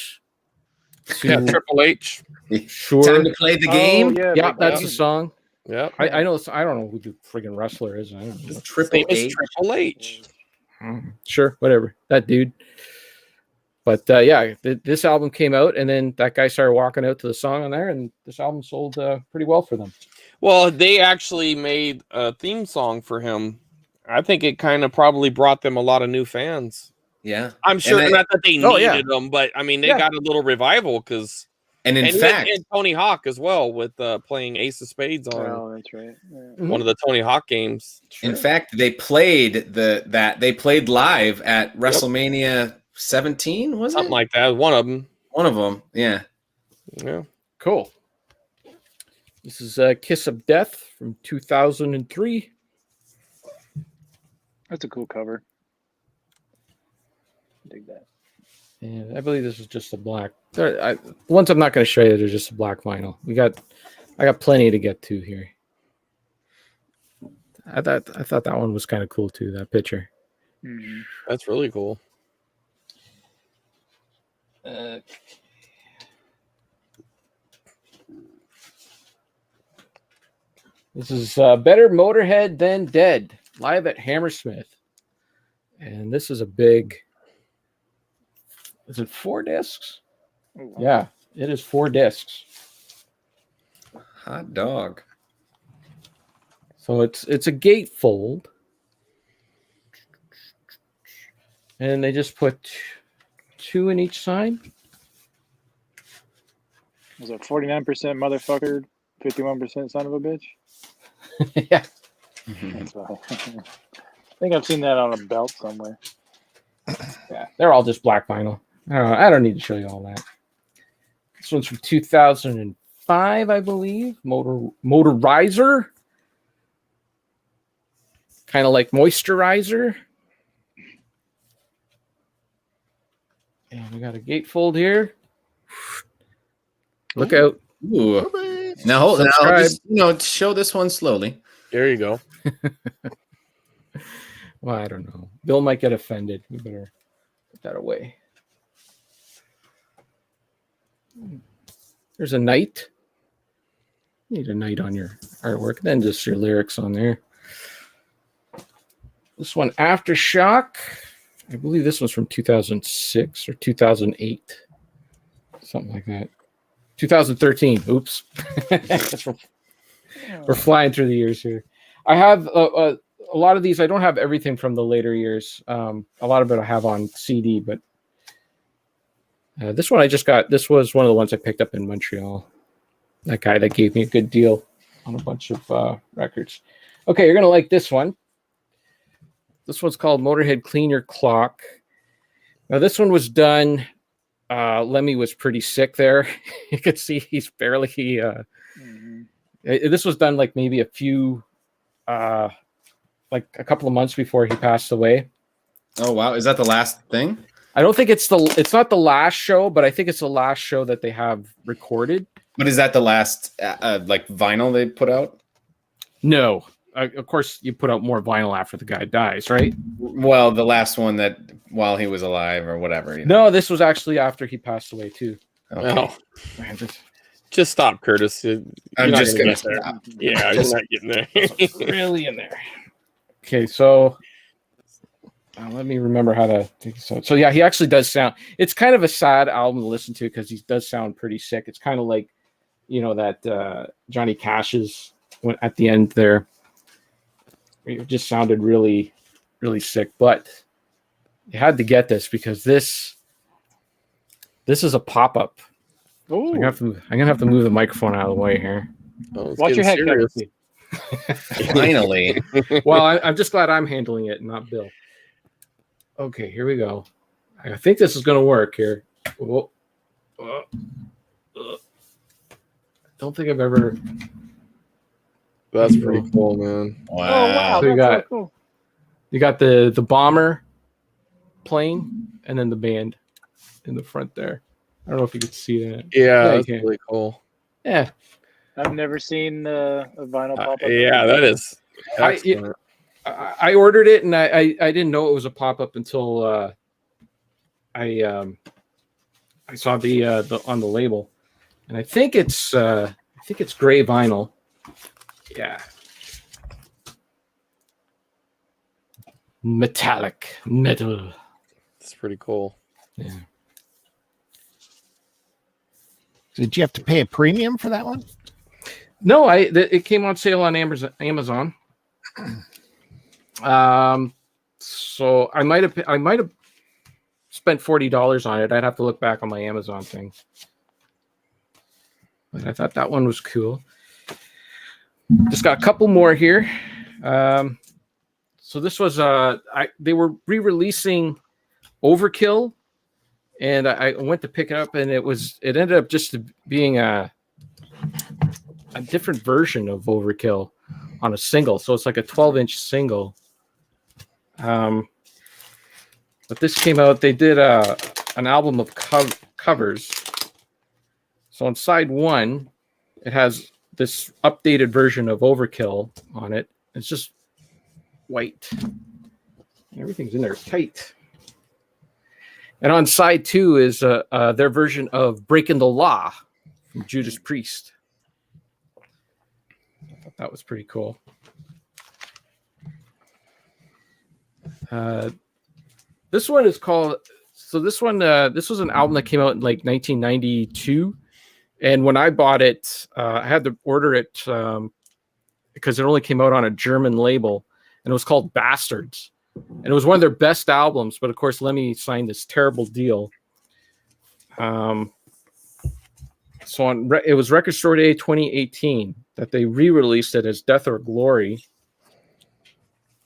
to Triple H. Sure. Time to play the game. Yeah, that's the song. Yeah. I know. I don't know who the friggin' wrestler is. I don't know. Triple H. Triple H. Sure, whatever. That dude. But yeah, this album came out, and then that guy started walking out to the song on there, and this album sold pretty well for them. Well, they actually made a theme song for him. I think it kind of probably brought them a lot of new fans. Yeah, I'm sure not that they needed them, but I mean, they got a little revival because. And in fact, and Tony Hawk as well with playing Ace of Spades on. Oh, that's right. Yeah. One of the Tony Hawk games. In fact, they played they played live at WrestleMania 17. Was something like that? One of them. One of them. Yeah. Yeah. Cool. This is Kiss of Death from 2003. That's a cool cover. Dig that. And I believe this is just a black. The ones I'm not going to show you, they're just a black vinyl. I got plenty to get to here. I thought that one was kind of cool too. That picture. Mm-hmm. That's really cool. This is Better Motorhead Than Dead, live at Hammersmith. And this is a big. Is it 4 discs? Oh, wow. Yeah, it is 4 discs. Hot dog. So it's a gatefold. And they just put 2 in each side. Was it 49% motherfucker, 51% son of a bitch? Yeah. That's right. I think I've seen that on a belt somewhere. Yeah, they're all just black vinyl. I don't need to show you all that. This one's from 2005, I believe. Motorizer. Kind of like moisturizer. And we got a gatefold here. Look out. Ooh. Now, just, show this one slowly. There you go. Well, I don't know. Bill might get offended. We better put that away. There's a knight. You need a knight on your artwork, then just your lyrics on there. This one, Aftershock. I believe this one's from 2006 or 2008. Something like that. 2013. Oops. We're flying through the years here. I have a lot of these. I don't have everything from the later years. A lot of it I have on CD, but this one I just got. This was one of the ones I picked up in Montreal. That guy that gave me a good deal on a bunch of records. Okay, you're going to like this one. This one's called Motorhead Clean Your Clock. Now, this one was done. Lemmy was pretty sick there. You could see he's barely. This was done like maybe a few, like a couple of months before he passed away. Oh wow! Is that the last thing? I don't think it's not the last show, but I think it's the last show that they have recorded. But is that the last like vinyl they put out? No. Of course, you put out more vinyl after the guy dies, right? Well, the last one that while he was alive or whatever. No, this was actually after he passed away too. Okay. No. Just stop, Curtis. I'm just gonna get there. Yeah, you're not getting there. Really in there. Okay, so let me remember how to take this out. So yeah, he actually does sound. It's kind of a sad album to listen to because he does sound pretty sick. It's kind of like, that Johnny Cash's went at the end there. It just sounded really, really sick. But you had to get this because this is a pop-up. Oh, I'm gonna have to move the microphone out of the way here. Oh, watch your head, Curtis. Finally. Well, I'm just glad I'm handling it, not Bill. Okay, here we go. I think this is gonna work here. I don't think I've ever. That's pretty cool, man. Wow. Oh, wow. So you That's got- so cool. You got the bomber playing, and then the band in the front there. I don't know if you could see that. Yeah, you that's can. really cool. Yeah, I've never seen a vinyl pop up. Yeah, that is. I excellent. I ordered it, and I didn't know it was a pop up until I saw the on the label, and I think it's gray vinyl. Yeah, metallic metal. It's pretty cool. Yeah. Did you have to pay a premium for that one? No, it came on sale on Amazon. So I might have spent $40 on it. I'd have to look back on my Amazon thing. But I thought that one was cool. Just got a couple more here. So this was they were re-releasing Overkill, and I went to pick it up, and it ended up just being a different version of Overkill on a single. So it's like a 12-inch single. But this came out. They did an album of covers. So on side one, it has this updated version of Overkill on it. It's just white. Everything's in there tight. And on side two is their version of Breaking the Law from Judas Priest. I thought that was pretty cool. This one is called. So this one, this was an album that came out in like 1992. And when I bought it, I had to order it because it only came out on a German label, and it was called Bastards. And it was one of their best albums, but of course, Lemmy signed this terrible deal. So it was Record Store Day 2018 that they re-released it as Death or Glory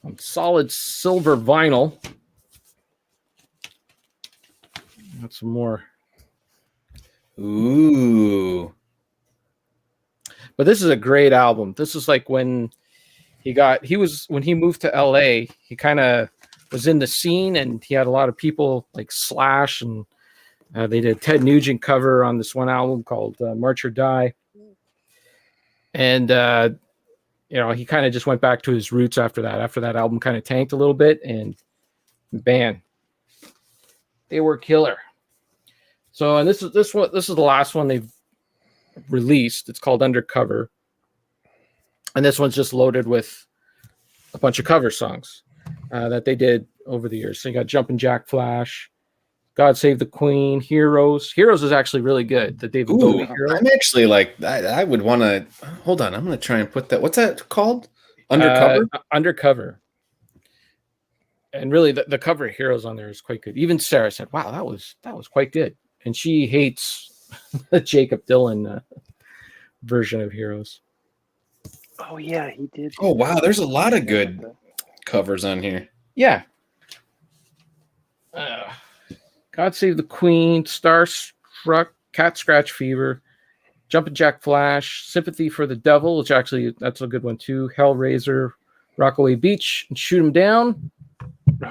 on solid silver vinyl. Got some more. Ooh. But this is a great album. This is like when when he moved to LA, he kind of was in the scene, and he had a lot of people like Slash, and they did a Ted Nugent cover on this one album called March or Die. And he kind of just went back to his roots after that. After that album kind of tanked a little bit, and man, they were killer. So, and this is the last one they've released. It's called Undercover, and this one's just loaded with a bunch of cover songs that they did over the years. So you got Jumpin' Jack Flash, God Save the Queen, Heroes. Heroes is actually really good. The David Bowie Hero. I'm actually like I would want to hold on. I'm going to try and put that. What's that called? Undercover. Undercover. And really, the cover of Heroes on there is quite good. Even Sarah said, "Wow, that was quite good." And she hates the Jacob Dylan version of Heroes. Oh yeah, he did. Oh wow, there's a lot of good covers on here. Yeah. God Save the Queen, Starstruck, Cat Scratch Fever, Jumpin' Jack Flash, Sympathy for the Devil, which actually that's a good one too. Hellraiser, Rockaway Beach, and Shoot 'Em Down,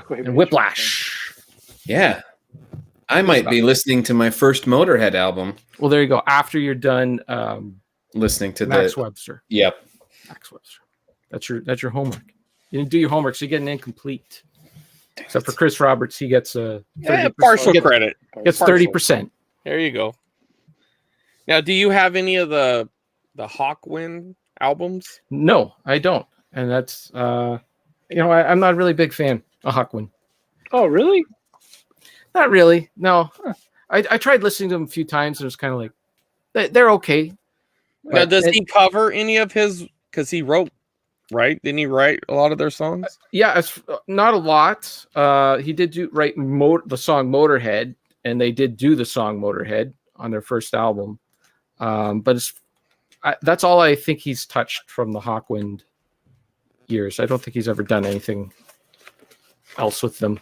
and Whiplash. Yeah. I might be listening to my first Motorhead album. Well, there you go. After you're done listening to Max Webster. Yep. Max Webster. That's your homework. You didn't do your homework, so you get an incomplete. Except for Chris Roberts, he gets a partial credit. Gets 30%. There you go. Now, do you have any of the Hawkwind albums? No, I don't. And that's I'm not a really big fan of Hawkwind. Oh, really? Not really. No. I tried listening to them a few times, and it was kind of like they're okay. Now, does he cover any of his? Because he wrote, right? Didn't he write a lot of their songs? Yeah, it's not a lot. He did write the song Motorhead, and they did do the song Motorhead on their first album. But that's all I think he's touched from the Hawkwind years. I don't think he's ever done anything else with them.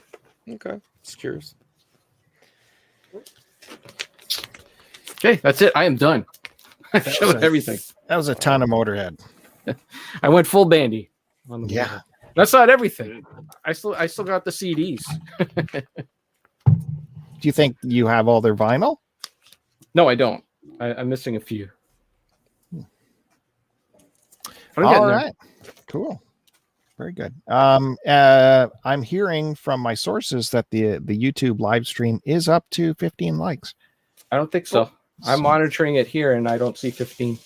Okay, just curious. Okay, that's it. I am done. I showed everything. That was a ton of Motorhead. I went full Bandy on the Yeah. Motorhead. That's not everything. I still got the CDs. Do you think you have all their vinyl? No, I don't. I'm missing a few. All right. Cool. Very good. I'm hearing from my sources that the YouTube live stream is up to 15 likes. I don't think so. I'm monitoring it here, and I don't see 15.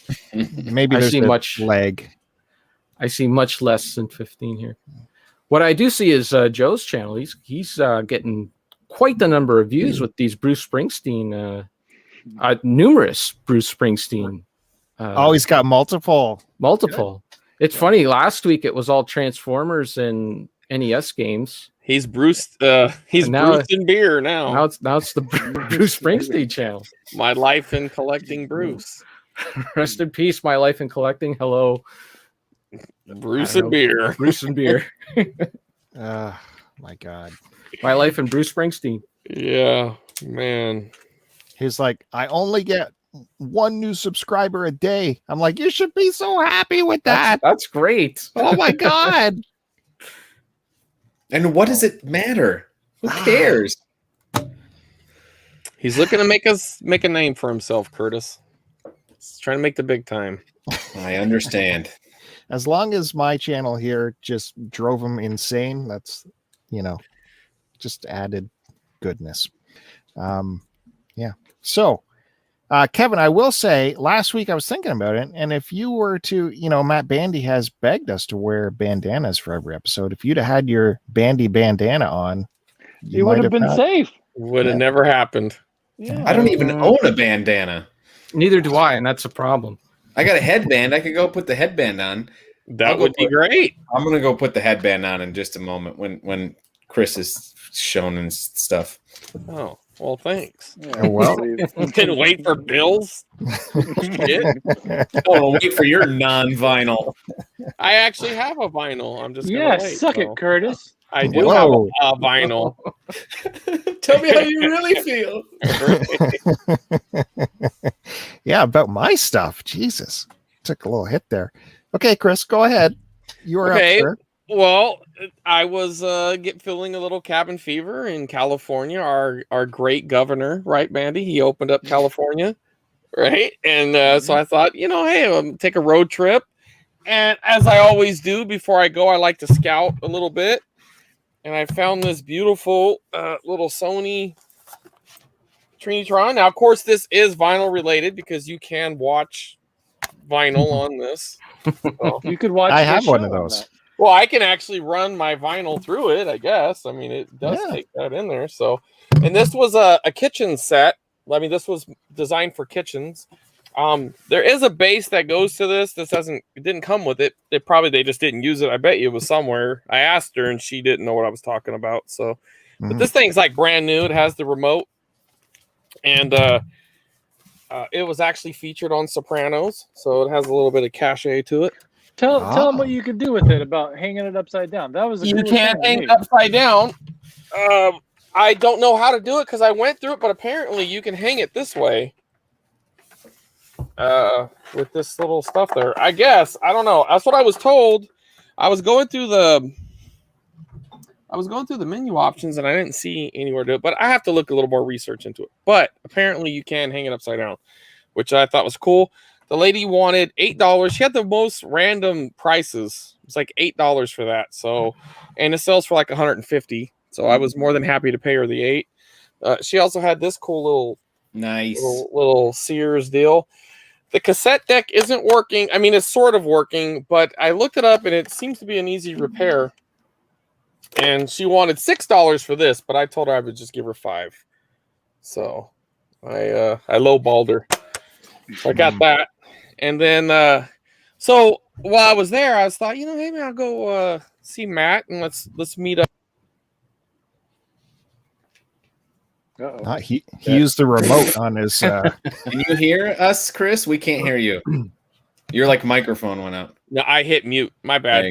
Maybe there's much lag. I see much less than 15 here. What I do see is Joe's channel. He's getting quite the number of views with these Bruce Springsteen numerous Bruce Springsteen. He's got multiple. It's funny. Last week it was all Transformers and NES games. He's Bruce. He's now, Bruce and beer now. Now it's the Bruce Springsteen channel. My life in collecting Bruce. Rest in peace, my life in collecting. Hello, Bruce and beer. Bruce and beer. My God. My life in Bruce Springsteen. Yeah, man. He's like, I only get one new subscriber a day. I'm like, you should be so happy with that. That's great. Oh my God. And what does it matter? Who cares? He's looking to make a name for himself, Curtis. He's trying to make the big time. I understand. As long as my channel here just drove him insane, that's, just added goodness. Yeah. So, Kevin, I will say last week I was thinking about it. And if you were to, Matt Bandy has begged us to wear bandanas for every episode. If you'd have had your Bandy bandana on, you would have been safe. Would have never happened. Yeah. I don't even own a bandana. Neither do I, and that's a problem. I got a headband. I could go put the headband on. That would be great. I'm gonna go put the headband on in just a moment when Chris is shown and stuff. Oh, well, thanks. Yeah, well. Couldn't wait for bills. Shit. Oh, wait for your non-vinyl. I actually have a vinyl. I'm just gonna wait, suck it, Curtis. I do Whoa. have a vinyl. Tell me how you really feel. Yeah, about my stuff. Jesus. Took a little hit there. Okay, Chris, go ahead. You were Okay. up, sir. Well, I was feeling a little cabin fever in California. Our great governor, right, Bandy? He opened up California, right? And so I thought, hey, I'll take a road trip. And as I always do before I go, I like to scout a little bit. And I found this beautiful little Sony Trinitron. Now, of course, this is vinyl related because you can watch vinyl on this. So, You could watch. I the have one show of on those. that. well, I can actually run my vinyl through it, I guess. I mean, it does take that in there. So, and this was a kitchen set. I mean, this was designed for kitchens. There is a base that goes to this. It didn't come with it. They just didn't use it. I bet you it was somewhere. I asked her and she didn't know what I was talking about. So, but this thing's like brand new. It has the remote, and it was actually featured on Sopranos, so it has a little bit of cachet to it. Tell them what you could do with it about hanging it upside down. That was You can't hang it upside down. I don't know how to do it because I went through it, but apparently you can hang it this way. With this little stuff there, I guess. I don't know. That's what I was told. I was going through the menu options and I didn't see anywhere to do it, but I have to look a little more research into it. But apparently you can hang it upside down, which I thought was cool. The lady wanted $8. She had the most random prices. It's like $8 for that. So, and it sells for like $150. So I was more than happy to pay her the $8. She also had this cool little Sears deal. The cassette deck isn't working. I mean, it's sort of working, but I looked it up and it seems to be an easy repair. And she wanted $6 for this, but I told her I would just give her $5. So I lowballed her. So I got that. And then so while I was there, I thought, hey man, I'll go see Matt and let's meet up. He used the remote on his. Can you hear us, Chris? We can't hear you. Your microphone went out. No, I hit mute. My bad.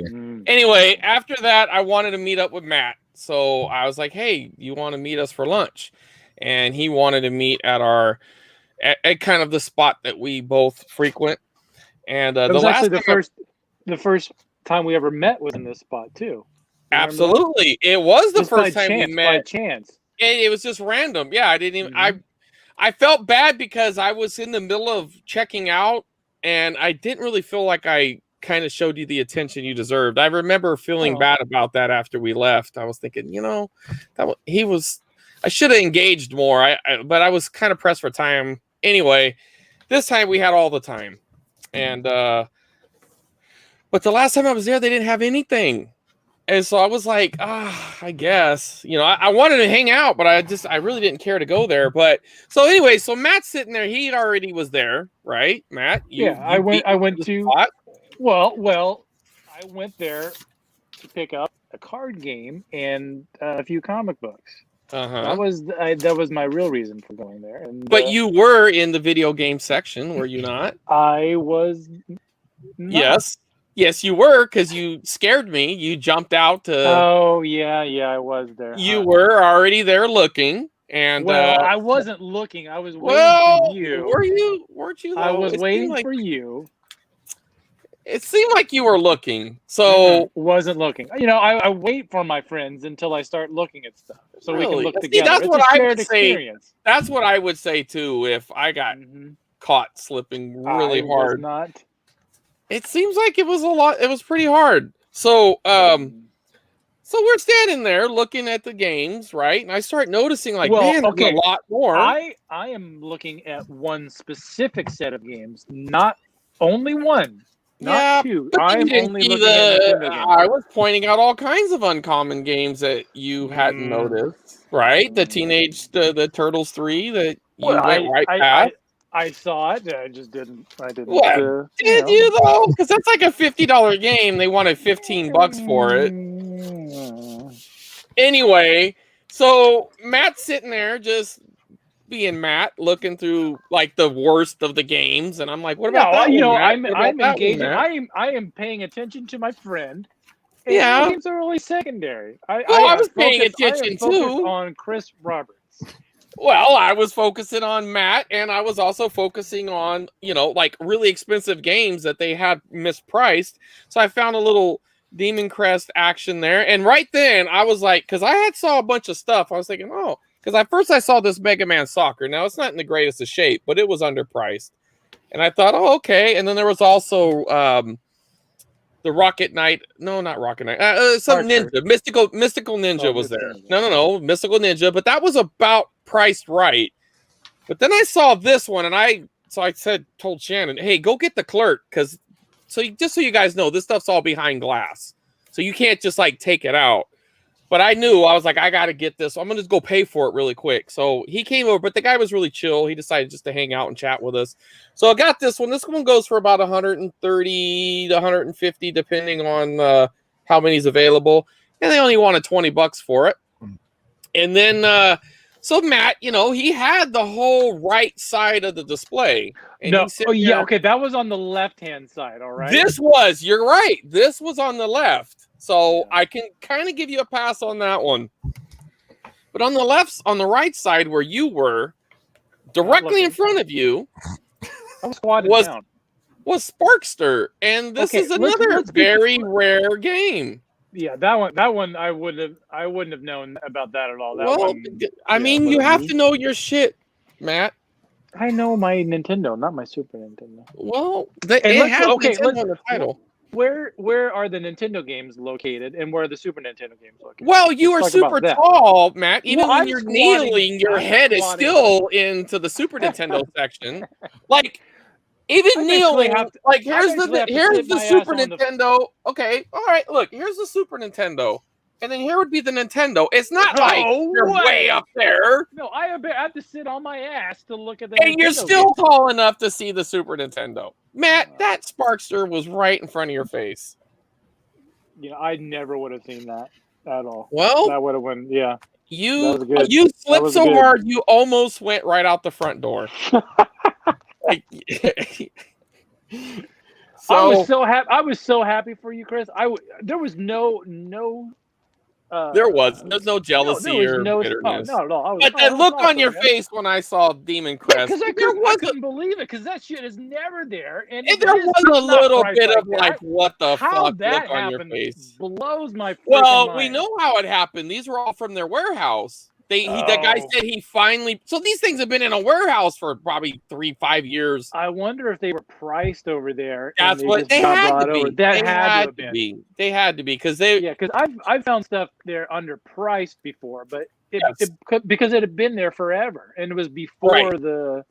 Anyway, after that, I wanted to meet up with Matt. So I was like, hey, you want to meet us for lunch? And he wanted to meet at at kind of the spot that we both frequent. And It was actually the first time we ever met was in this spot too. Absolutely. It was the Just first by time chance, we met. By chance. It was just random. Yeah, I didn't even I felt bad because I was in the middle of checking out and I didn't really feel like I kind of showed you the attention you deserved. I remember feeling bad about that after we left. I was thinking, I should have engaged more. But I was kind of pressed for time. Anyway, this time we had all the time. And but the last time I was there, they didn't have anything. And so I was like, I guess, I wanted to hang out, but I really didn't care to go there. But so anyway, so Matt's sitting there. He already was there, right? Matt, I went the to, spot. well, I went there to pick up a card game and a few comic books. Uh-huh. That was my real reason for going there. And But you were in the video game section, were you not? I was not. Yes, you were, because you scared me. You jumped out to. Oh yeah, I was there. You were already there looking, and I wasn't looking. I was waiting for you. Were you? Weren't you? Though? I was waiting for you. It seemed like you were looking, so wasn't looking. I wait for my friends until I start looking at stuff, so we can look together. That's what I would experience. say. That's what I would say too. If I got caught slipping really hard, not. It seems like it was a lot. It was pretty hard. So, so we're standing there looking at the games, right? And I start noticing, like, man, there's a lot more. I am looking at one specific set of games, not only one. Not two. I'm only looking at I was pointing out all kinds of uncommon games that you hadn't noticed, right? The the Turtles 3 that you went right past. I saw it. I just didn't. What? Did you though? Because that's like a $50 game. They wanted $15 for it. Anyway, so Matt's sitting there just being Matt, looking through like the worst of the games, and I'm like, "What about that?" I'm engaging. I am paying attention to my friend. And the games are only secondary. I was paying attention too on Chris Roberts. Well, I was focusing on Matt, and I was also focusing on, like really expensive games that they had mispriced. So I found a little Demon Crest action there. And right then I was like, because I had saw a bunch of stuff. I was thinking, because at first I saw this Mega Man Soccer. Now it's not in the greatest of shape, but it was underpriced. And I thought, okay. And then there was also the Rocket Knight. No, not Rocket Knight. Some Ninja. Mystical Ninja was there. No. Mystical Ninja. But that was about priced right. But then I saw this one, and I told Shannon, hey, go get the clerk, because just so you guys know, this stuff's all behind glass. So you can't just like take it out. But I was like, I got to get this. I'm going to just go pay for it really quick. So he came over, but the guy was really chill. He decided just to hang out and chat with us. So I got this one. This one goes for about 130 to 150, depending on how many's available. And they only wanted $20 for it. And then, so Matt, he had the whole right side of the display. And okay. That was on the left-hand side, all right? You're right. This was on the left. So I can kind of give you a pass on that one. But on the right side where you were, directly in front of you, was Sparkster. And this is another very rare game. Yeah, that one I wouldn't have known about that at all. You have to know your shit, Matt. I know my Nintendo, not my Super Nintendo. Well, it has Nintendo on the title. Where are the Nintendo games located, and where are the Super Nintendo games located? Well, you are super tall, Matt. Even when you're kneeling, your head is still into the Super Nintendo section. Like, even kneeling, here's the Super Nintendo. Okay, all right, look, here's the Super Nintendo. And then here would be the Nintendo. It's not you're way up there. No, I have to sit on my ass to look at the And Nintendo you're still tall enough to see the Super Nintendo. Matt, that Sparkster was right in front of your face. I never would have seen that at all. Well, that would have went, You slipped so hard, you almost went right out the front door. I was so happy for you, Chris. There was there's no jealousy or bitterness. No, no. But that look on your face when I saw Demon Crest. Because I couldn't believe it, because that shit is never there. And there was a little bit of what the fuck look on your face. Blows my mind. We know how it happened. These were all from their warehouse. The guy said he finally. So these things have been in a warehouse for probably 3-5 years. I wonder if they were priced over there. That's what they had to be. That had to be. They had to be because because I've found stuff there underpriced before, but because it had been there forever, and it was before the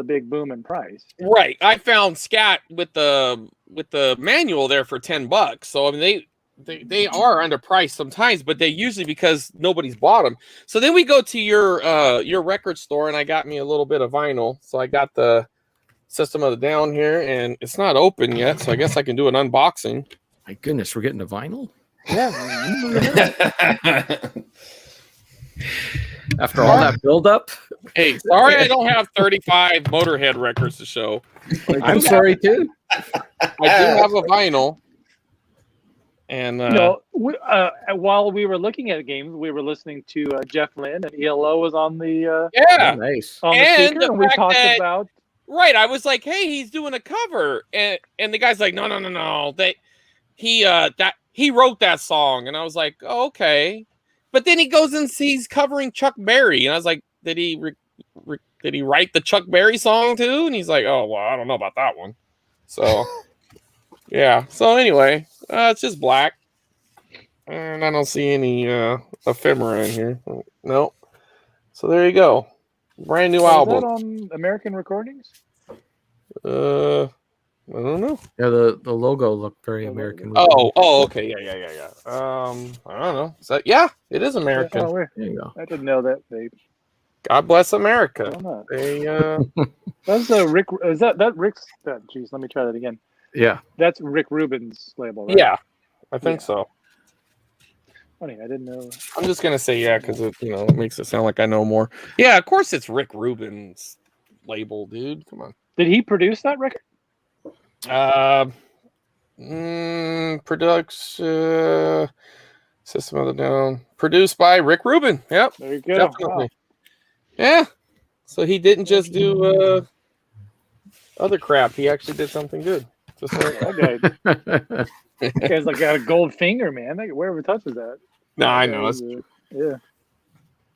big boom in price. Right. I found Scat with the manual there for $10. So I mean they are underpriced sometimes, but they usually because nobody's bought them. So then we go to your record store, and I got me a little bit of vinyl. So I got the System of a Down here, and it's not open yet, so I guess I can do an unboxing. My goodness, we're getting to vinyl Yeah. after all that buildup. Hey, sorry I don't have 35 Motorhead records to show. I'm sorry too. I do have a vinyl. And while we were looking at games, we were listening to Jeff Lynne, and ELO was on the yeah, Nice. on the And speaker, the and we fact talked that- about right. I was like, hey, he's doing a cover, and the guy's like, no. He wrote that song, and I was like, oh, okay. But then he goes and he's covering Chuck Berry, and I was like, did he write the Chuck Berry song too? And he's like, oh well, I don't know about that one. So yeah. So anyway, it's just black, and I don't see any ephemera in here. Nope. So there you go, brand new was album. that on American Recordings? I don't know. Yeah, the logo looked very American. Oh, okay, yeah. I don't know. Is that, yeah, it is American. Oh, There you go. I didn't know that. God bless America. Why not? They, That's Rick. Is that Rick's? Geez, let me try that again. Yeah. That's Rick Rubin's label, right? yeah, I think Yeah. so. Funny, I didn't know. I'm just gonna say yeah because it it makes it sound like I know more. Yeah, of course it's Rick Rubin's label, dude. Come on. Did he produce that record? Production System of a Down, produced by Rick Rubin. Yep, There you go. definitely. Yeah. So he didn't just do other crap. He actually did something good. Just like, Wow. That guy's like got a gold finger, man. Like, wherever touches that. no, I That know. guy's, yeah.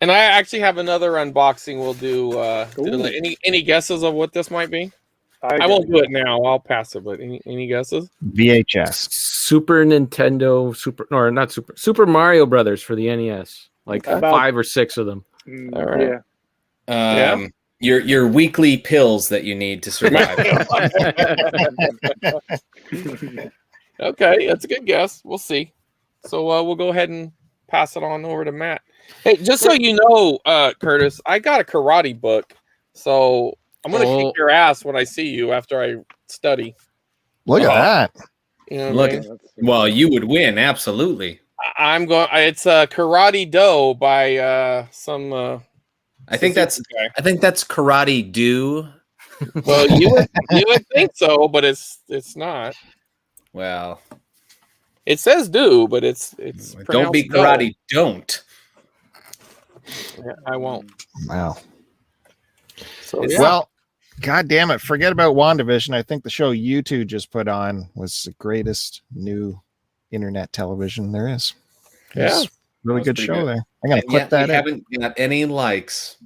And I actually have another unboxing. We'll do. Ooh. Any guesses of what this might be? I won't do it now. I'll pass it. But any guesses? VHS. Super Nintendo, Super Mario Brothers for the NES. Like About- 5 or 6 of them. All right. Yeah. Your weekly pills that you need to survive. Okay, that's a good guess. We'll see. So we'll go ahead and pass it on over to Matt. Hey, just so you know, Curtis, I got a karate book, so I'm gonna kick your ass when I see you after I study. Look at that. You know what Look I at- mean? Well, you would win, absolutely. I'm going. It's a Karate Do by some. I think that's karate do. Well, you would think so, but it's not. Well, It says do, but it's don't be pronounced karate. Don't. do. Yeah, I won't. Wow. So yeah. Well, God damn it. Forget about WandaVision. I think the show you two just put on was the greatest new internet television there is. Yeah. It's a really That was good pretty show good. there. I'm going to And put yet that we in. haven't got any likes.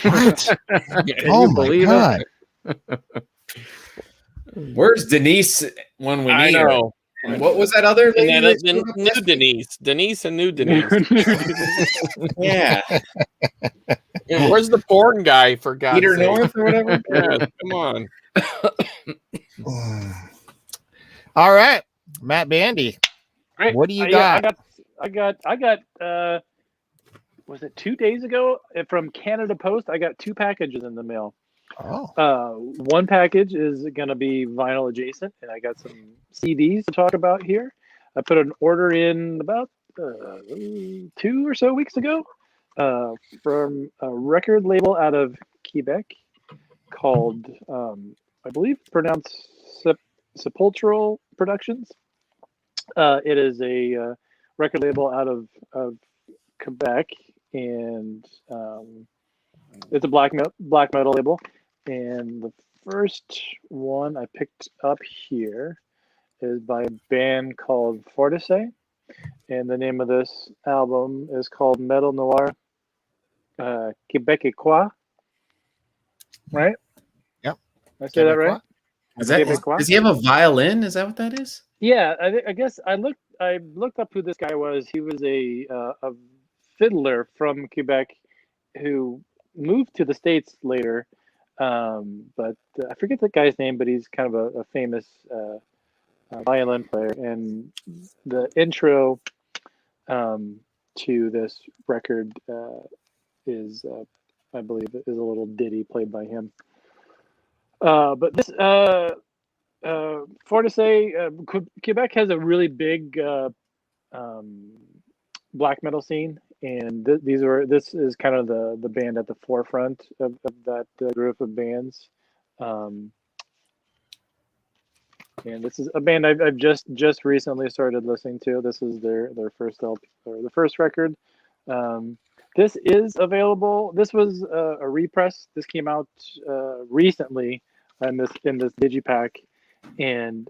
What? Can Oh you my believe God. Where's Denise when we I need her? know. And what was that other And lady? then that new showed up last week? Denise and new Denise. Yeah, And where's the porn guy for God's Peter sake? North or whatever. Yeah, come on. All right. Matt Bandy. Great. What do you Yeah, got? I got was it 2 days ago from Canada Post? I got 2 packages in the mail. Oh. One package is going to be vinyl adjacent, and I got some CDs to talk about here. I put an order in about 2 or so weeks ago from a record label out of Quebec called, I believe, pronounced Sepultural Productions. It is a record label out of Quebec, and it's a black metal label. And the first one I picked up here is by a band called Fortisse, and the name of this album is called Metal Noir Quebecois. Right? Yep. Did I say that right? Does he have a violin? Is that what that is? Yeah, I guess I looked up who this guy was. He was a fiddler from Quebec who moved to the States later. But I forget the guy's name, but he's kind of a famous violin player, and the intro to this record is, I believe, is a little ditty played by him. But this, for to say, Quebec has a really big black metal scene, and this is kind of the band at the forefront of that group of bands. And this is a band I've just recently started listening to. This is their first LP, or the first record. This is available. This was a repress. This came out recently in this digipack, and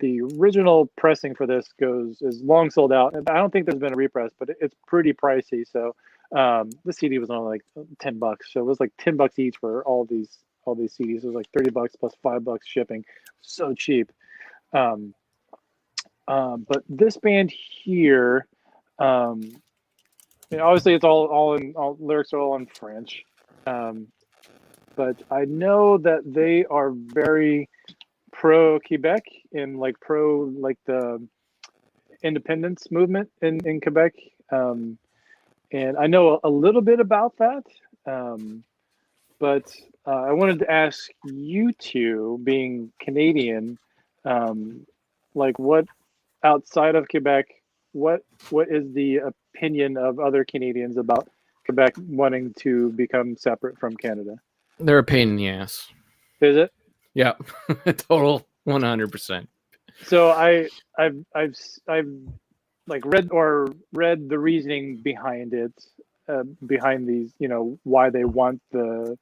the original pressing for this is long sold out. I don't think there's been a repress, but it's pretty pricey. So the CD was only like $10, so it was like $10 each for all these CDs. It was like $30 plus $5 shipping. So cheap. But this band here, obviously it's all lyrics are all in French. But I know that they are very pro Quebec and pro the independence movement in Quebec. And I know a little bit about that. But I wanted to ask you two, being Canadian, what outside of Quebec, what is the opinion of other Canadians about Quebec wanting to become separate from Canada? They're a pain in the ass. Is it? Yeah, total 100%. So I've read the reasoning behind it, behind these, why they want to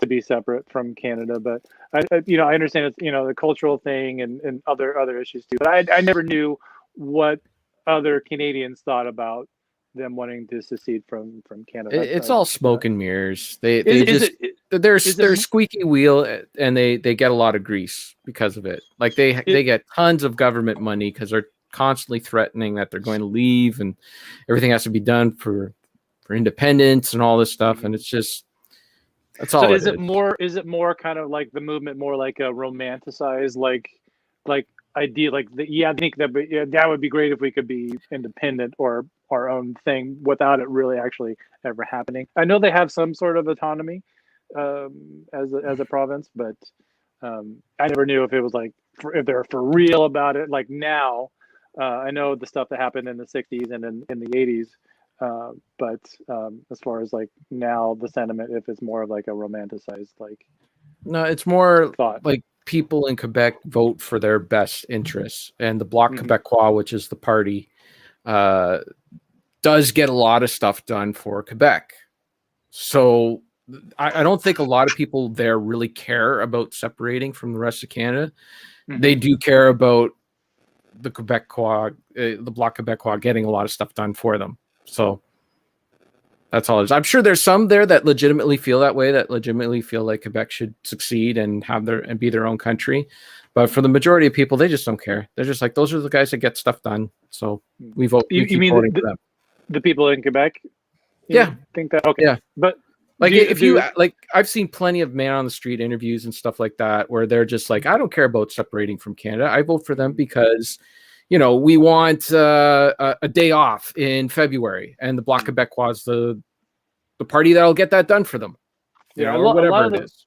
be separate from Canada. But I understand it's the cultural thing and other issues too. But I never knew what other Canadians thought about them wanting to secede from Canada. It's all smoke and mirrors. They're squeaky wheel, and they get a lot of grease because of it. Like they get tons of government money because they're constantly threatening that they're going to leave, and everything has to be done for independence and all this stuff. And it's just, that's all. So is it more kind of like the movement, more like a romanticized like idea, I think that would be great if we could be independent or our own thing without it really actually ever happening. I know they have some sort of autonomy as a province, but I never knew if it was if they're for real about it. Like now, I know the stuff that happened in the 60s and in the 80s, but as far as now, the sentiment, if it's more of a romanticized no, it's more thought. People in Quebec vote for their best interests, and the Bloc Québécois, which is the party, does get a lot of stuff done for Quebec. So I don't think a lot of people there really care about separating from the rest of Canada. Mm-hmm. They do care about the Québécois, the Bloc Québécois getting a lot of stuff done for them. So that's all it is. I'm sure there's some there that legitimately feel that way, that legitimately feel like Quebec should succeed and be their own country. But for the majority of people, they just don't care. They're just like, those are the guys that get stuff done. So we vote. You mean voting for them. The people in Quebec? Yeah. Think that? Okay. Yeah. But I've seen plenty of man on the street interviews and stuff like that, where they're just like, I don't care about separating from Canada. I vote for them because, we want a day off in February, and the Bloc Québécois is the party that'll get that done for them. Whatever it is.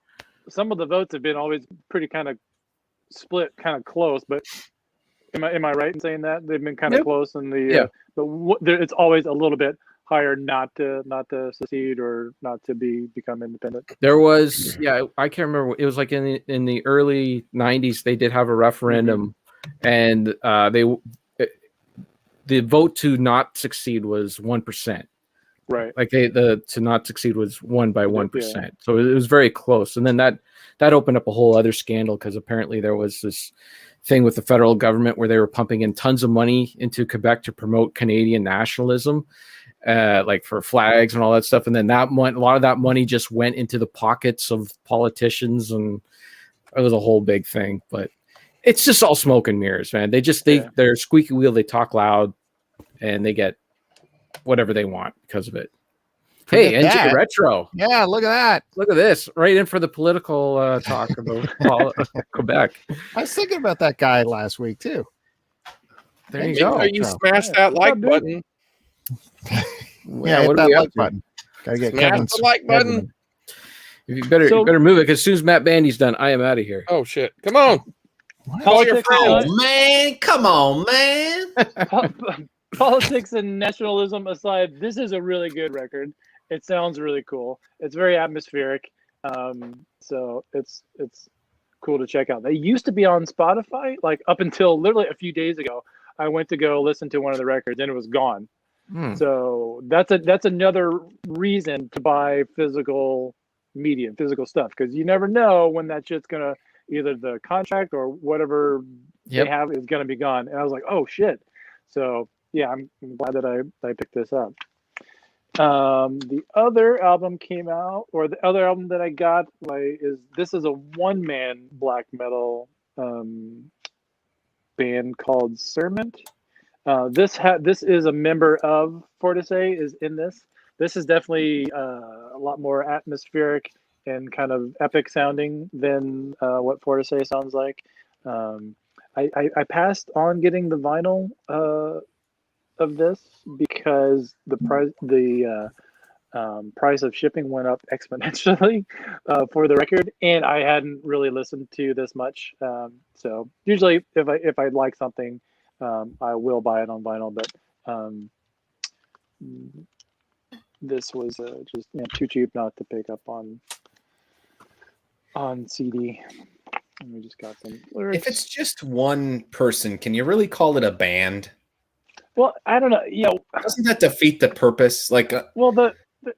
Some of the votes have been always pretty kind of split, kind of close. But am I right in saying that they've been kind of close? And it's always a little bit higher not to secede or not to become independent. There was, I can't remember. It was in the early 90s. They did have a referendum, and the vote to not succeed was 1%. Right. To not succeed was 1 by 1%. Yeah. So it was very close. And then that opened up a whole other scandal, because apparently there was this thing with the federal government where they were pumping in tons of money into Quebec to promote Canadian nationalism, for flags and all that stuff. And then a lot of that money just went into the pockets of politicians, and it was a whole big thing. But it's just all smoke and mirrors, man. They're squeaky wheel. They talk loud, and they get whatever they want because of it. Hey, NJ Retro. Yeah, look at that. Look at this. Right in for the political talk about Quebec. I was thinking about that guy last week too. There you Make go. sure you Joe. smash that like dude. button. Yeah, what hit do that we like up to? button. Gotta get Smash Kevin's the like button. You better move it because as soon as Matt Bandy's done, I am out of here. Oh shit! Come on. Call your Politics friends. Oh man, come on, man. Politics and nationalism aside, this is a really good record. It sounds really cool. It's very atmospheric. So it's cool to check out. They used to be on Spotify, like up until literally a few days ago. I went to go listen to one of the records and it was gone. So that's another reason to buy physical media, physical stuff, because you never know when that shit's gonna, either the contract or whatever they have is gonna be gone. And I was like, oh shit. So yeah, I'm glad that I picked this up. The other album came out, or the other album that I got this is a one-man black metal band called Serment. This is a member of Fortisay is in this. This is definitely a lot more atmospheric and kind of epic sounding than what Fortisay sounds like. I passed on getting the vinyl of this because the price of shipping went up exponentially for the record, and I hadn't really listened to this much. So usually, if I like something, I will buy it on vinyl. But this was just too cheap not to pick up on CD. And we just got some lyrics. If it's just one person, can you really call it a band? Well, I don't know. Doesn't that defeat the purpose? Like, well,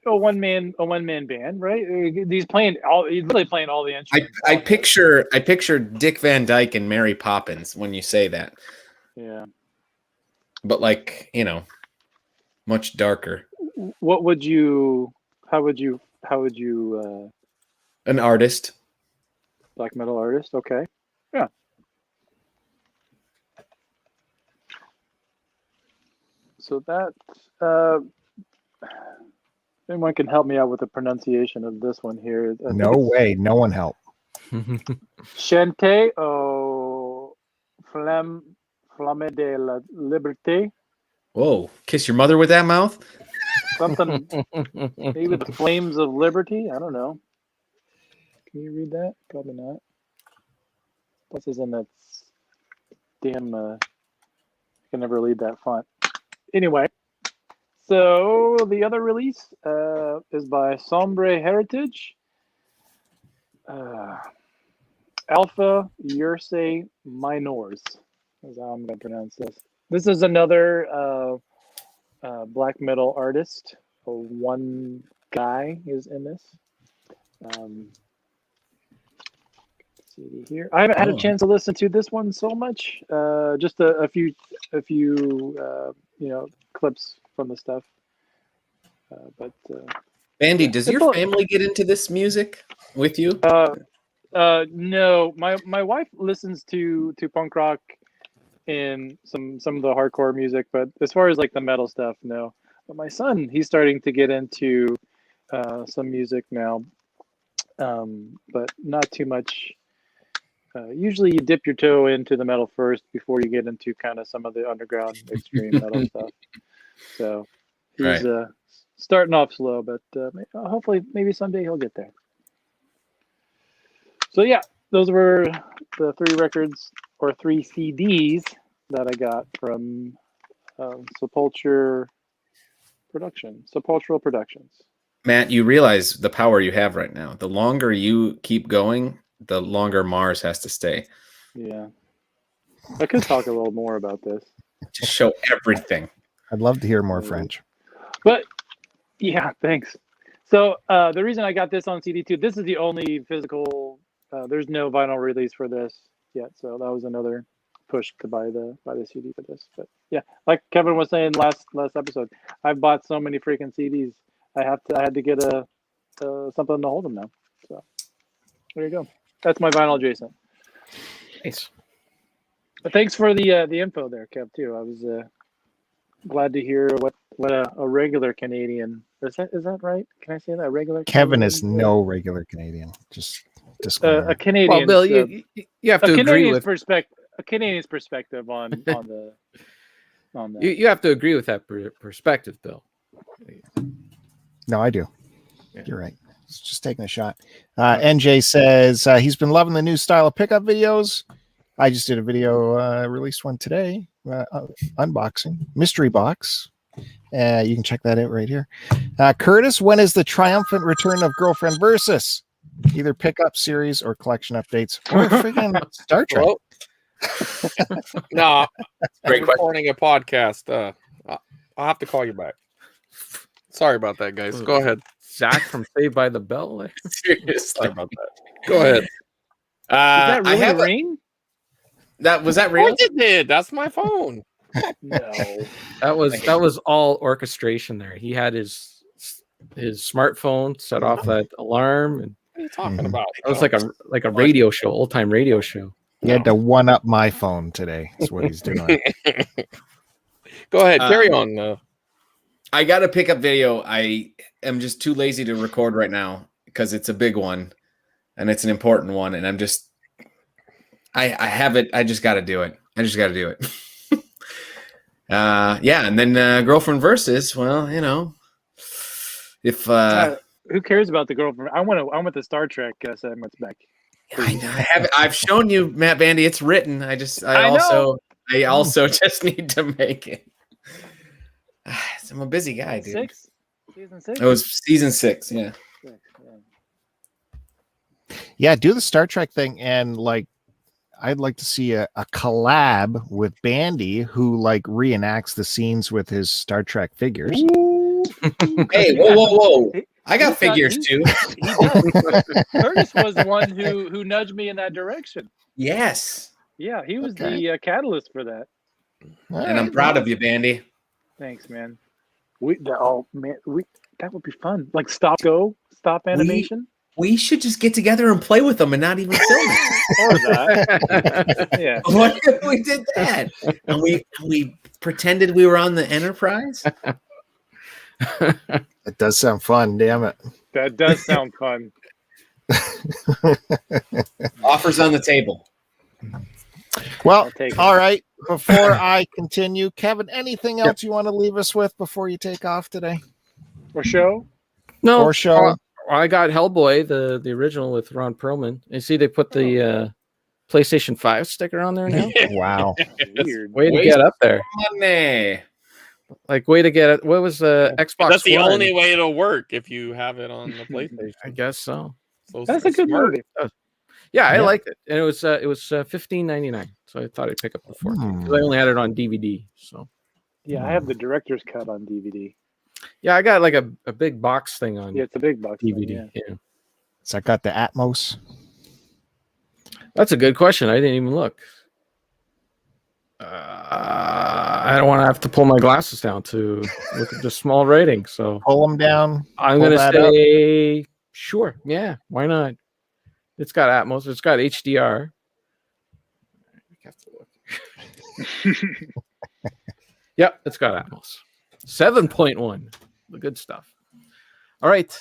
a one man band, right? He's really playing all the instruments. I picture Dick Van Dyke and Mary Poppins when you say that. Yeah. But much darker. What would you? How would you? An artist. Black metal artist. Okay. Yeah. So that anyone can help me out with the pronunciation of this one here. No way, no one help. Chante au Flamme de la Liberté. Whoa! Kiss your mother with that mouth? Something. Maybe the Flames of Liberty. I don't know. Can you read that? Probably not. Plus is in that damn. I can never read that font. Anyway, so the other release is by Sombre Heritage. Alpha Ursae Minors is how I'm going to pronounce this. This is another black metal artist. One guy is in this. CD here. I haven't had a chance to listen to this one so much. Just a few clips from the stuff. But Bandy, does your family get into this music with you? No, my wife listens to punk rock and some of the hardcore music, but as far as like the metal stuff, no. But my son, he's starting to get into some music now, but not too much. Usually you dip your toe into the metal first before you get into kind of some of the underground extreme metal stuff. So he's starting off slow, but hopefully maybe someday he'll get there. So yeah, those were the 3 records or 3 CDs that I got from Sepultural Productions. Matt, you realize the power you have right now. The longer you keep going, the longer Mars has to stay. Yeah. I could talk a little more about this. Just show everything. I'd love to hear more French. But yeah, thanks. So the reason I got this on CD too, this is the only physical, there's no vinyl release for this yet. So that was another push to buy the CD for this. But yeah, like Kevin was saying last episode, I've bought so many freaking CDs. I had to get something to hold them now. So there you go. That's my vinyl, Jason. Nice. But thanks for the info there, Kev. Too. I was glad to hear what a regular Canadian is that right? Can I say that regular? Kevin Canadian? is no regular Canadian. Just a Canadian. Well, Bill, you have to agree with a Canadian's perspective on the on that. You have to agree with that perspective, Bill. No, I do. Yeah. You're right. It's just taking a shot. NJ says he's been loving the new style of pickup videos. I just did a video, released one today, unboxing, mystery box. You can check that out right here. Curtis, when is the triumphant return of Girlfriend Versus? Either pickup series or collection updates or freaking Star Trek. Well, no, Great I'm recording a podcast. I'll have to call you back. Sorry about that, guys. Go ahead. Zach from Saved by the Bell. Seriously. Sorry about that. Go ahead. Did that really I have ring? was that Of real? course it did. That's my phone. No. That was all orchestration there. He had his smartphone set off that alarm, and What are you talking about? it was like a radio show, old time radio show. He had to one up my phone today. Is what he's doing. Go ahead. Carry on. I got a pickup video. I am just too lazy to record right now because it's a big one and it's an important one. And I'm just, I have it. I just got to do it. Yeah. And then Girlfriend Versus. Well, you know, if who cares about the girlfriend? I want the Star Trek segments back. I've shown you, Matt Bandy. It's written. I also just need to make it. I'm a busy guy, dude. Season 6? It was season 6, yeah. Yeah, do the Star Trek thing, and like I'd like to see a collab with Bandy who like reenacts the scenes with his Star Trek figures. Hey, whoa. I got figures too. He does. Curtis was the one who nudged me in that direction. Yes. Yeah, he was Okay. the catalyst for that. And I'm proud of you, Bandy. Thanks, man. That would be fun. Like stop animation. We should just get together and play with them and not even film it. Or that. Yeah. What if we did that? And we pretended we were on the Enterprise? It does sound fun, damn it. That does sound fun. Offers on the table. Well, I'll take it. all right. Before I continue, Kevin, anything else you want to leave us with before you take off today? Or show? No, Or show? I got Hellboy, the original with Ron Perlman. And see, they put the PlayStation 5 sticker on there now. Wow. Weird. Way to get up there. Money. Like, way to get it. What was the Xbox That's the One? only way it'll work if you have it on the PlayStation. I guess so. So That's a good smart. movie. Yeah, I Yeah. liked it, and it was $15.99. So I thought I'd pick up the 4K because I only had it on DVD. So Yeah, I have the director's cut on DVD. yeah, I got like a big box thing on Yeah, it's a big box. DVD. Yeah. Yeah, So I got the Atmos. that's a good question. I didn't even look. I don't want to have to pull my glasses down to look at the small rating. So Pull them down. I'm Pull gonna that say sure. Yeah, why not? It's got Atmos. It's got HDR. Yep, it's got Atmos. 7.1. The good stuff. All right.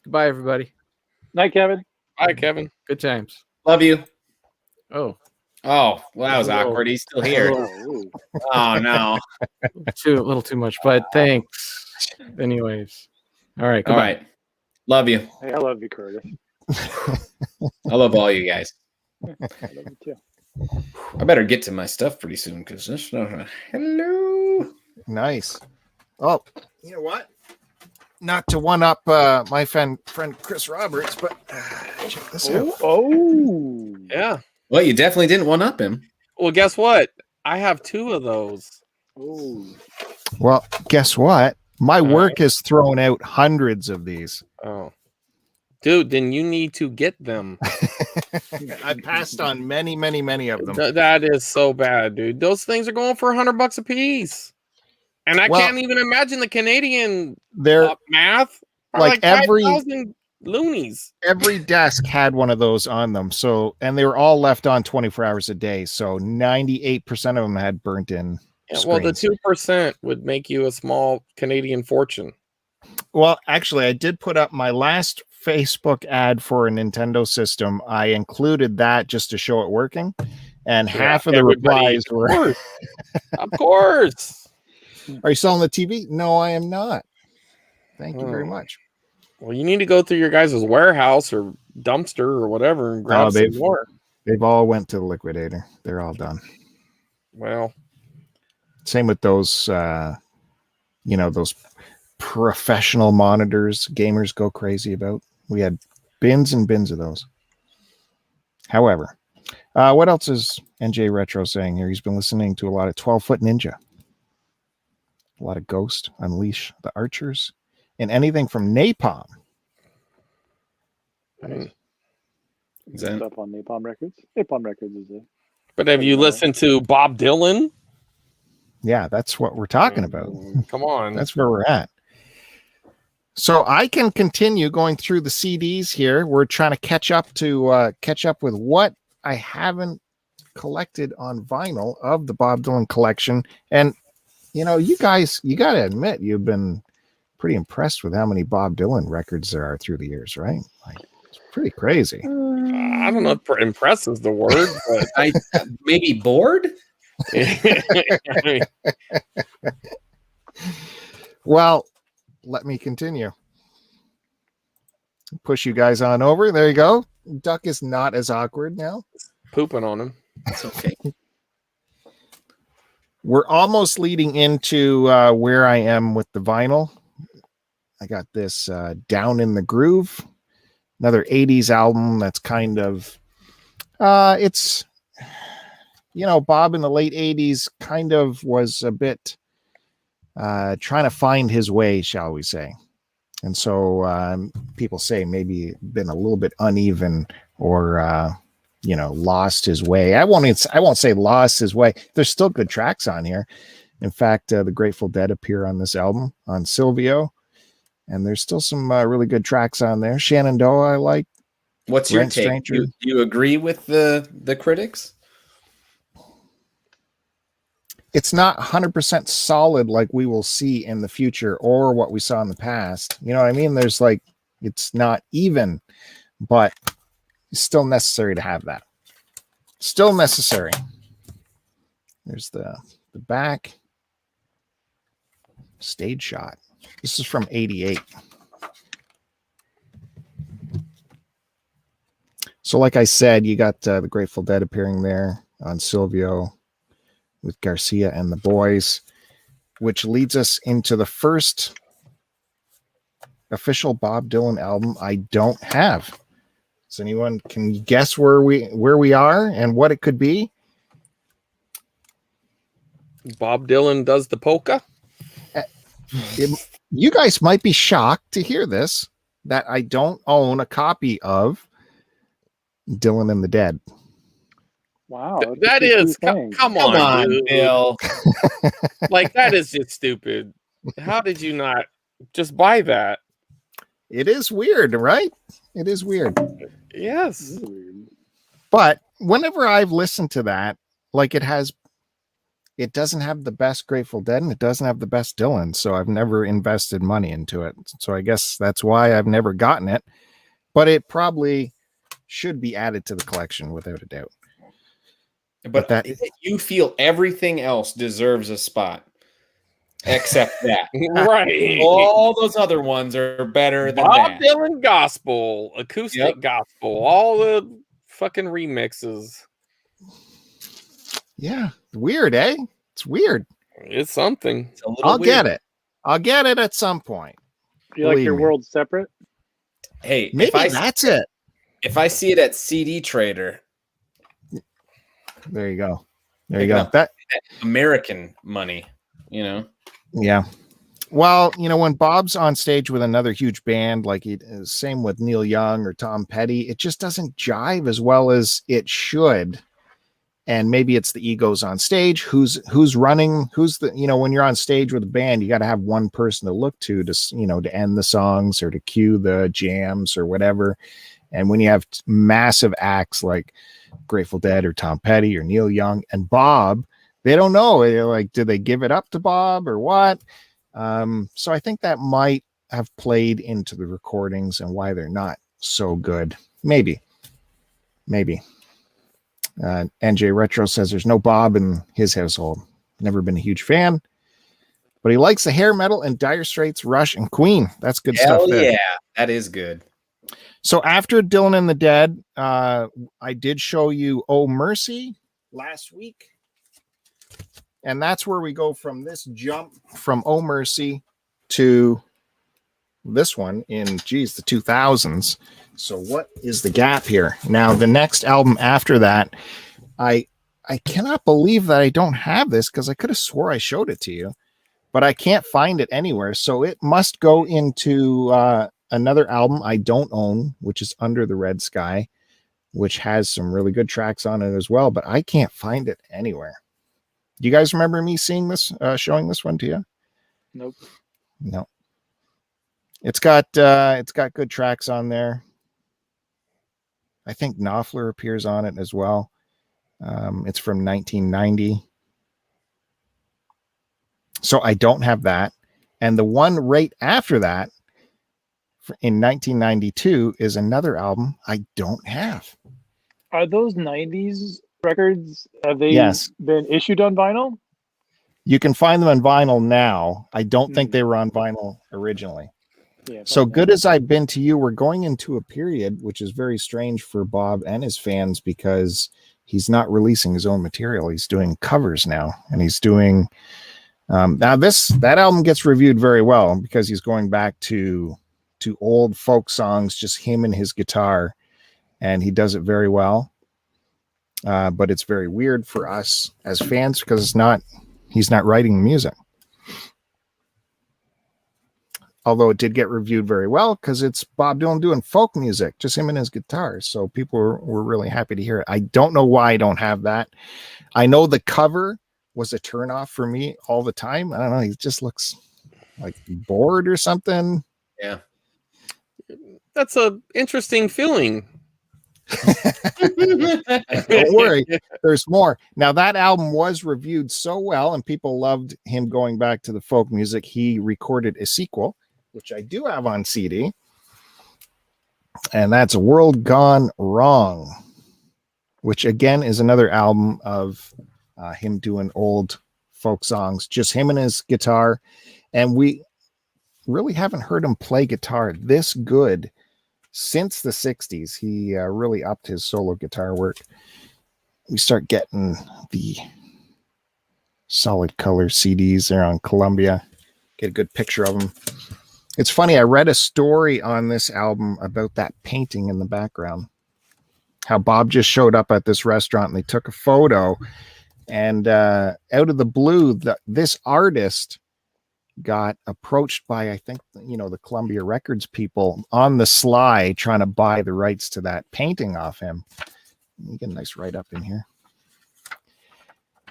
Goodbye, everybody. Night, Kevin. Hi, Kevin. Good times. Love you. Oh, Oh, well, that was awkward. He's still here. Oh, Oh, no. a little too much, but thanks. Anyways. All right. All Goodbye. right. Love you. hey, I love you, Curtis. I love all you guys. I love you too. I better get to my stuff pretty soon because this. Hello. Nice. Oh, you know what? Not to one up my friend Chris Roberts, but check this out. Oh. Yeah. Well, you definitely didn't one up him. Well, guess what? I have 2 of those. Oh. Well, guess what? My All work has thrown out hundreds of these. Oh. Dude, then you need to get them. I passed on many of them. That is so bad, dude. Those things are going for $100 a piece. And I Well, can't even imagine the Canadian They're math. Are like every 5,000 loonies. every desk had one of those on them. So, and they were all left on 24 hours a day. So 98% of them had burnt in. Yeah, well, the screens. 2% would make you a small Canadian fortune. Well, actually, I did put up my last Facebook ad for a Nintendo system. I included that just to show it working. And Yeah, half of the everybody, replies of were, course. Of course. "Are you selling the TV?" "No, I am not. Thank you very Oh. much." Well, you need to go through your guys' warehouse or dumpster or whatever and grab Oh, some more. They've all went to the liquidator. They're all done. Well, Same with those, those professional monitors gamers go crazy about. We had bins and bins of those. However, what else is NJ Retro saying here? He's been listening to a lot of 12-Foot Ninja, a lot of Ghost, Unleash the Archers, and anything from Napalm. Is that- Stuff on Napalm Records. Napalm Records is it. but have you listened to Bob Dylan? Yeah, that's what we're talking about. Come on. That's where we're at. So I can continue going through the CDs here. We're trying to catch up with what I haven't collected on vinyl of the Bob Dylan collection. And you guys, you got to admit, you've been pretty impressed with how many Bob Dylan records there are through the years, right? Like, it's pretty crazy. I don't know if impress is the word, but I maybe bored. I mean, Well, let me continue. Push you guys on over. There you go. Duck is not as awkward now. pooping on him. It's okay. We're almost leading into where I am with the vinyl. I got this Down in the Groove, another 80s album that's kind of, it's, Bob in the late 80s kind of was a bit trying to find his way, shall we say. And so people say maybe been a little bit uneven or, lost his way. I won't say lost his way. There's still good tracks on here. In fact, the Grateful Dead appear on this album on Silvio. And there's still some really good tracks on there. Shenandoah, I like. What's your Rent take? Stranger. Do you agree with the critics? It's not 100% solid like we will see in the future or what we saw in the past. You know what I mean? There's it's not even, but it's still necessary to have that. Still necessary. There's the back stage shot. This is from 88. So like I said, you got the Grateful Dead appearing there on Silvio with Garcia and the Boys, which leads us into the first official Bob Dylan album I don't have. Does anyone can you guess where we are and what it could be? Bob Dylan does the polka. You guys might be shocked to hear this, that I don't own a copy of Dylan and the Dead. Wow. That is come on, dude. Bill. Like, that is just stupid. How did you not just buy that? It is weird, right? It is weird. Yes. But whenever I've listened to that, it doesn't have the best Grateful Dead and it doesn't have the best Dylan. So I've never invested money into it. So I guess that's why I've never gotten it. But it probably should be added to the collection without a doubt. But that you feel everything else deserves a spot except that. Right. All those other ones are better than Bob that. Dylan gospel, acoustic gospel, all the fucking remixes. Yeah. Weird, eh? It's weird. It's something. It's a little I'll weird. get it. I'll get it at some point. Do you like Believe your me. world separate? Hey, Maybe that's it. If I see it at CD Trader, There you go. There Pick you it go. up. That American money, yeah. Well, when Bob's on stage with another huge band, like same with Neil Young or Tom Petty, it just doesn't jive as well as it should. And maybe it's the egos on stage. Who's running? Who's the when you're on stage with a band, you got to have one person to look to to end the songs or to cue the jams or whatever. And when you have massive acts like Grateful Dead or Tom Petty or Neil Young and Bob, they don't know. They're like, did they give it up to Bob or what? So I think that might have played into the recordings and why they're not so good. Maybe. NJ Retro says there's no Bob in his household. Never been a huge fan, but he likes the hair metal and Dire Straits, Rush, and Queen. That's good Hell stuff there. yeah, that is good. So after Dylan and the Dead, I did show you Oh Mercy last week. And that's where we go from this jump from Oh Mercy to this one in, the 2000s. So what is the gap here? Now, the next album after that, I cannot believe that I don't have this because I could have swore I showed it to you, but I can't find it anywhere. So it must go into another album I don't own, which is Under the Red Sky, which has some really good tracks on it as well, but I can't find it anywhere. Do you guys remember me seeing this, showing this one to you? Nope. No. It's got good tracks on there. I think Knopfler appears on it as well. It's from 1990. So I don't have that. And the one right after that in 1992 is another album I don't have. Are those 90s records, have they Yes. been issued on vinyl? You can find them on vinyl now. I don't think they were on vinyl originally. Yeah, So probably good not. as I've been to you, we're going into a period which is very strange for Bob and his fans because he's not releasing his own material. He's doing covers now, and he's doing now that album gets reviewed very well because he's going back to old folk songs, just him and his guitar, and he does it very well. But it's very weird for us as fans because he's not writing music. Although it did get reviewed very well because it's Bob Dylan doing folk music, just him and his guitar. So people were really happy to hear it. I don't know why I don't have that. I know the cover was a turnoff for me all the time. I don't know. He just looks like bored or something. Yeah. That's an interesting feeling. Don't worry, there's more. Now that album was reviewed so well and people loved him going back to the folk music. He recorded a sequel, which I do have on CD, and that's World Gone Wrong, which again is another album of him doing old folk songs, just him and his guitar. And we really haven't heard him play guitar this good since the 60s. He really upped his solo guitar work. We start getting the solid color CDs there on Columbia. Get a good picture of them. It's funny, I read a story on this album about that painting in the background. How Bob just showed up at this restaurant and they took a photo, and out of the blue, this artist got approached by, I think, the Columbia Records people on the sly trying to buy the rights to that painting off him. You get a nice write-up in here.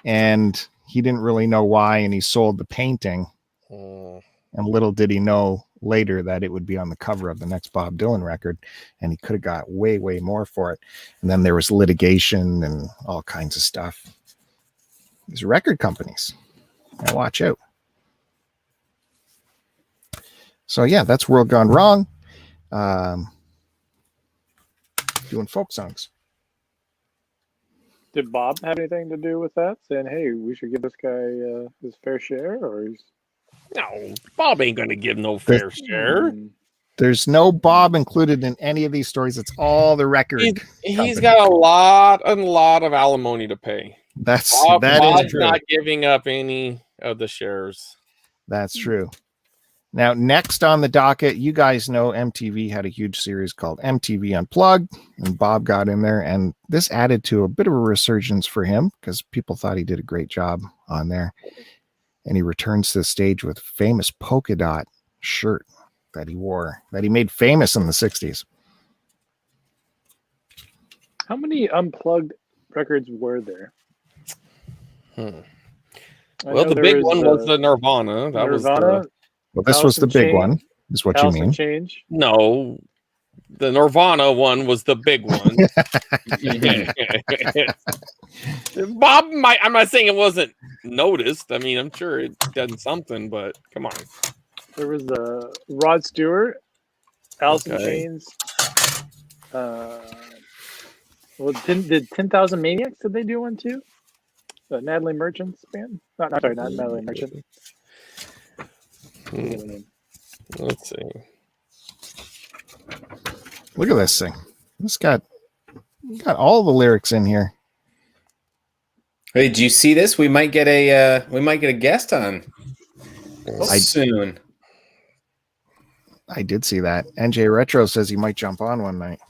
And he didn't really know why, and he sold the painting. And little did he know later that it would be on the cover of the next Bob Dylan record, and he could have got way, way more for it. And then there was litigation and all kinds of stuff. These record companies. Now watch out. So yeah, that's World Gone Wrong. Doing folk songs. Did Bob have anything to do with that? Saying, hey, we should give this guy his fair share? Or he's... No, Bob ain't gonna give no fair share. There's no Bob included in any of these stories. It's all the record. He's got a lot of alimony to pay. Bob's not giving up any of the shares. That's true. Now, next on the docket, you guys know MTV had a huge series called MTV Unplugged, and Bob got in there, and this added to a bit of a resurgence for him because people thought he did a great job on there. And he returns to the stage with famous polka dot shirt that he wore, that he made famous in the 60s. How many Unplugged records were there? Well, the big one was the Nirvana. That was well, this was the big one, is what you mean. Change? No, the Nirvana one was the big one. Bob I'm not saying it wasn't noticed. I mean, I'm sure it done something, but come on. There was Rod Stewart, Alice in Chains, Well, did 10,000 Maniacs? Did they do one too? The Natalie Merchant's band? Not Natalie Merchant. Let's see. Look at this thing. It's got all the lyrics in here. Hey, did you see this? We might get a guest on soon. I did see that. NJ Retro says he might jump on one night.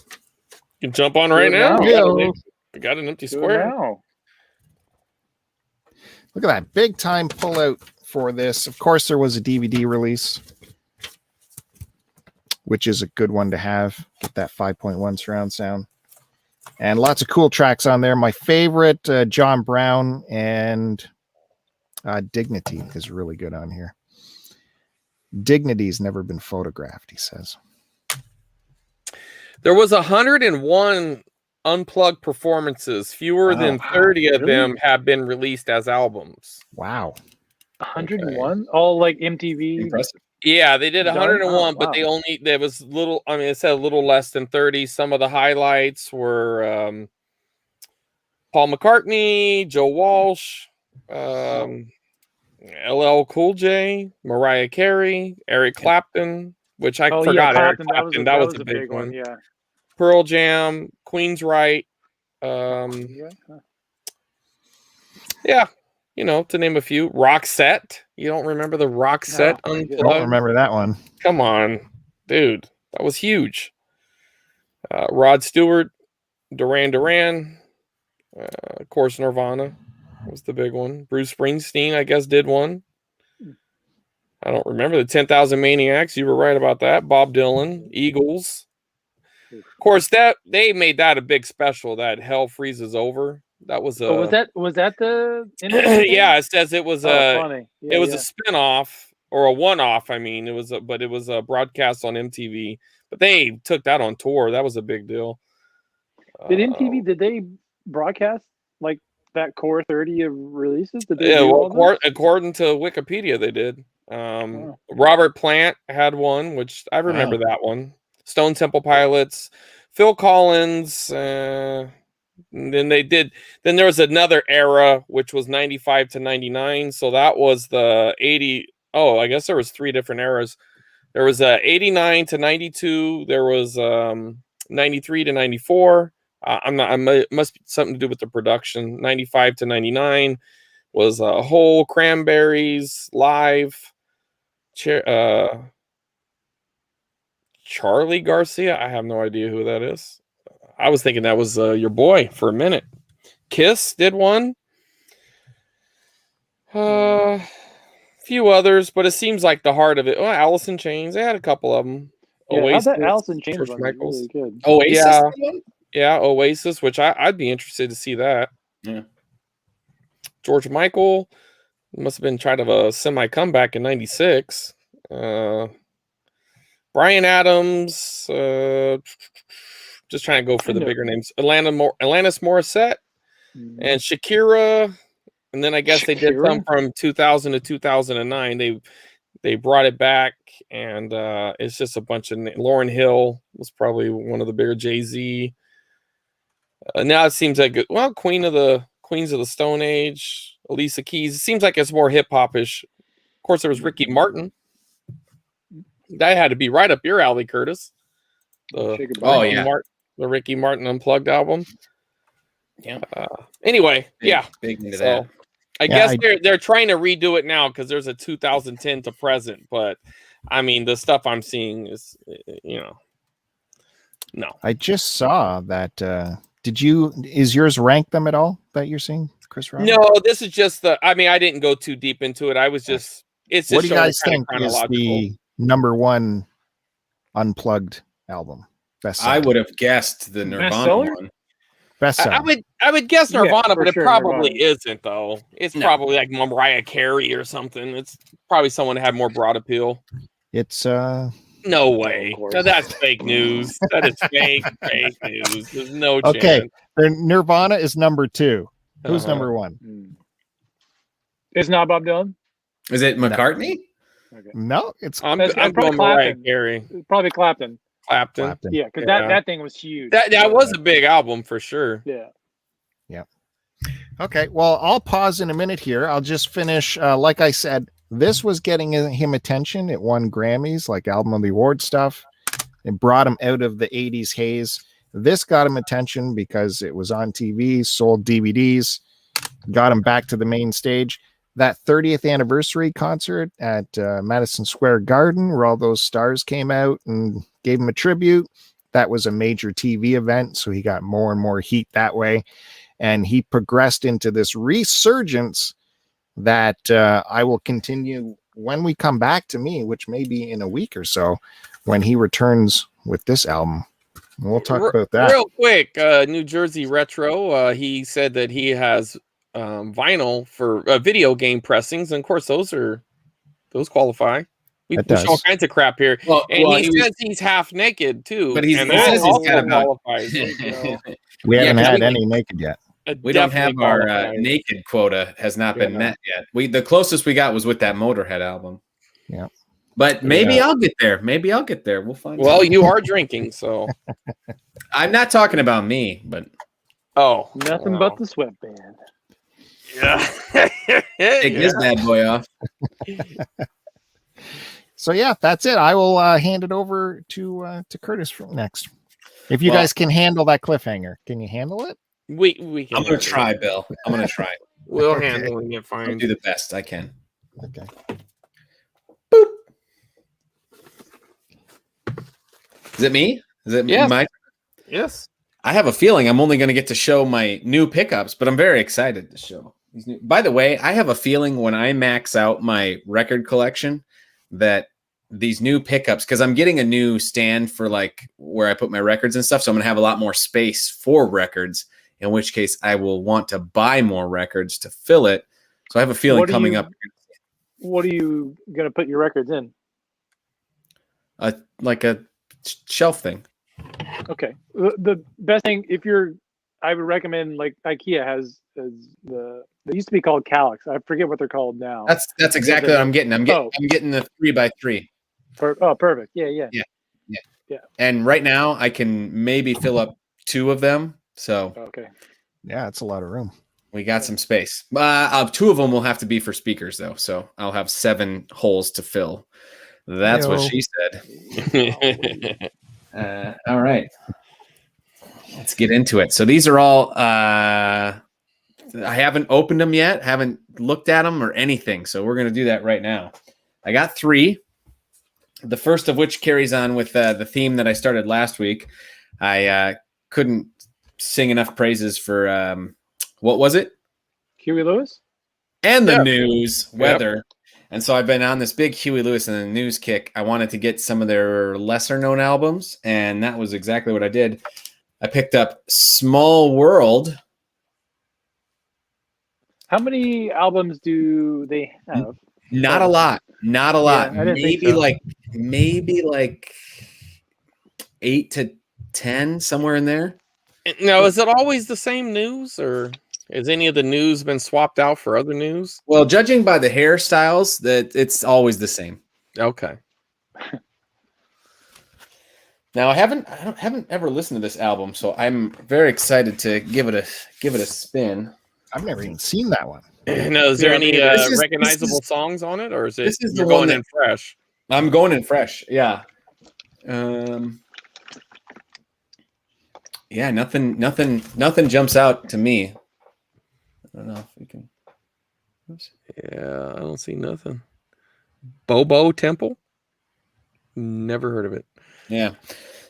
You can jump on right now. Yeah. We got an empty Do it square. now. Look at that big time pullout for this. Of course, there was a DVD release, which is a good one to have. Get that 5.1 surround sound. And lots of cool tracks on there. My favorite, John Brown and Dignity is really good on here. Dignity's never been photographed, he says. There was 101 unplugged performances. Fewer than 30 of them have been released as albums. Wow. 101? All like MTV? Impressive. Yeah, they did 101, but wow. there was little, I mean, it said a little less than 30. Some of the highlights were Paul McCartney, Joe Walsh, LL Cool J, Mariah Carey, Eric Clapton, which I forgot. Yeah, Eric Clapton, that was a big one. Yeah. Pearl Jam, Queensryche. Yeah, you know, to name a few. Roxette. You don't remember the Roxette Unplugged? I don't remember that one. Come on, dude. That was huge. Rod Stewart, Duran Duran. Of course, Nirvana was the big one. Bruce Springsteen, I guess, did one. I don't remember the 10,000 Maniacs. You were right about that. Bob Dylan, Eagles. Of course, that they made that a big special. That Hell Freezes Over. That was a. Was that the? Yeah, it says it was funny. Yeah, it was a spinoff or a one-off. I mean, it was a broadcast on MTV. But they took that on tour. That was a big deal. Did MTV? Did they broadcast like that core 30 of releases? Did they according to Wikipedia, they did. Robert Plant had one, which I remember that one. Stone Temple Pilots, Phil Collins. Then they did. Then there was another era, which was 95 to 99. So that was the 80. Oh, I guess there was 3 different eras. There was 89 to 92. There was 93 to 94. It must be something to do with the production. 95 to 99 was Whole, Cranberries, Live. Charlie Garcia. I have no idea who that is. I was thinking that was your boy for a minute. Kiss did one. Few others, but it seems like the heart of it. Oh, Alice in Chains. They had a couple of them. Yeah, Oasis. that Alice in Chains George one Michael's. really good. Oasis. Yeah, Oasis, which I'd be interested to see that. Yeah. George Michael must have been trying to a semi comeback in '96. Bryan Adams, just trying to go for the bigger names. Alanis Morissette and Shakira, and then I guess they did some from 2000 to 2009. They brought it back, and it's just a bunch of Lauryn Hill was probably one of the bigger. Jay-Z. Now it seems like Queens of the Stone Age, Alicia Keys. It seems like it's more hip hop-ish. Of course, there was Ricky Martin. That had to be right up your alley, Curtis. The Ricky Martin Unplugged album. Yeah. Anyway, big into so that. I guess they're trying to redo it now because there's a 2010 to present. But I mean, the stuff I'm seeing is, no. I just saw that. Is yours rank them at all that you're seeing, Chris Roberts? No, this is just I didn't go too deep into it. I was just. It's just. What do you guys think is the number one unplugged album? Best seller? I would have guessed the Nirvana one. Best seller. I would guess Nirvana, but it probably Nirvana. Isn't though. It's probably like Mariah Carey or something. It's probably someone that had more broad appeal. It's no way. No, that's fake news. That is fake news. There's no chance. Okay. Nirvana is number 2. Who's number 1? It's not Bob Dylan. Is it McCartney? Okay. No, it's I'm probably going Mariah Clapton. Carey. Probably Clapton. Clapton. Yeah, because Yeah. that thing was huge. That was a big album for sure. Yeah. Okay, well, I'll pause in a minute here. I'll just finish. Like I said, this was getting him attention. It won Grammys, like Album of the Award stuff. It brought him out of the 80s haze. This got him attention because it was on TV, sold DVDs, got him back to the main stage. That 30th anniversary concert at Madison Square Garden, where all those stars came out and gave him a tribute, that was a major TV event, so he got more and more heat that way. And he progressed into this resurgence that I will continue when we come back to me, which may be in a week or so, when he returns with this album. We'll talk about that. Real quick, New Jersey Retro, he said that he has vinyl for video game pressings. And of course, those qualify. We push all kinds of crap here. Well, he says he's half naked too. But he says he's got about. qualifies. We haven't had any naked yet. We don't have our naked quota has not been met yet. The closest we got was with that Motorhead album. Yeah. But maybe I'll get there. We'll find out. Well, you are drinking, so I'm not talking about me, but Nothing but the sweatband. Yeah. take this bad boy off. So yeah, that's it. I will hand it over to Curtiss next. If you guys can handle that cliffhanger, can you handle it? We can. I'm gonna try, Bill. I'm gonna try. We'll handle it fine. I'll do the best I can. Okay. Boop. Is it me? Is it Yes. my? Yes. I have a feeling I'm only going to get to show my new pickups, but I'm very excited to show these new. By the way, I have a feeling when I max out my record collection that these new pickups, because I'm getting a new stand for like where I put my records and stuff, so I'm going to have a lot more space for records, in which case I will want to buy more records to fill it. So I have a feeling coming up. What are you going to put your records in? Like a shelf thing. Okay. The best thing, I would recommend, like IKEA has they used to be called Calyx. I forget what they're called now. That's exactly what I'm getting. I'm getting the 3x3. Perfect. Yeah. And right now I can maybe fill up 2 of them. So okay. Yeah, it's a lot of room. We got some space. 2 of them will have to be for speakers though. So I'll have 7 holes to fill. That's what she said. All right. Let's get into it. So these are all I haven't opened them yet, haven't looked at them or anything. So we're going to do that right now. I got 3. The first of which carries on with the theme that I started last week. I couldn't sing enough praises for what was it? Huey Lewis? And the news, weather. Yep. And so I've been on this big Huey Lewis and the news kick. I wanted to get some of their lesser known albums, and that was exactly what I did. I picked up Small World. How many albums do they have? Not a lot. Yeah, maybe like 8 to 10, somewhere in there. Now, is it always the same news, or has any of the news been swapped out for other news? Well, judging by the hairstyles, that it's always the same. Okay. Now I haven't ever listened to this album, so I'm very excited to give it a spin. I've never even seen that one. No, is there any recognizable songs on it, or is it you're going in fresh? I'm going in fresh. Yeah. Yeah, nothing jumps out to me. I don't know if we can. Oops. Yeah, I don't see nothing. Bobo Temple? Never heard of it. Yeah.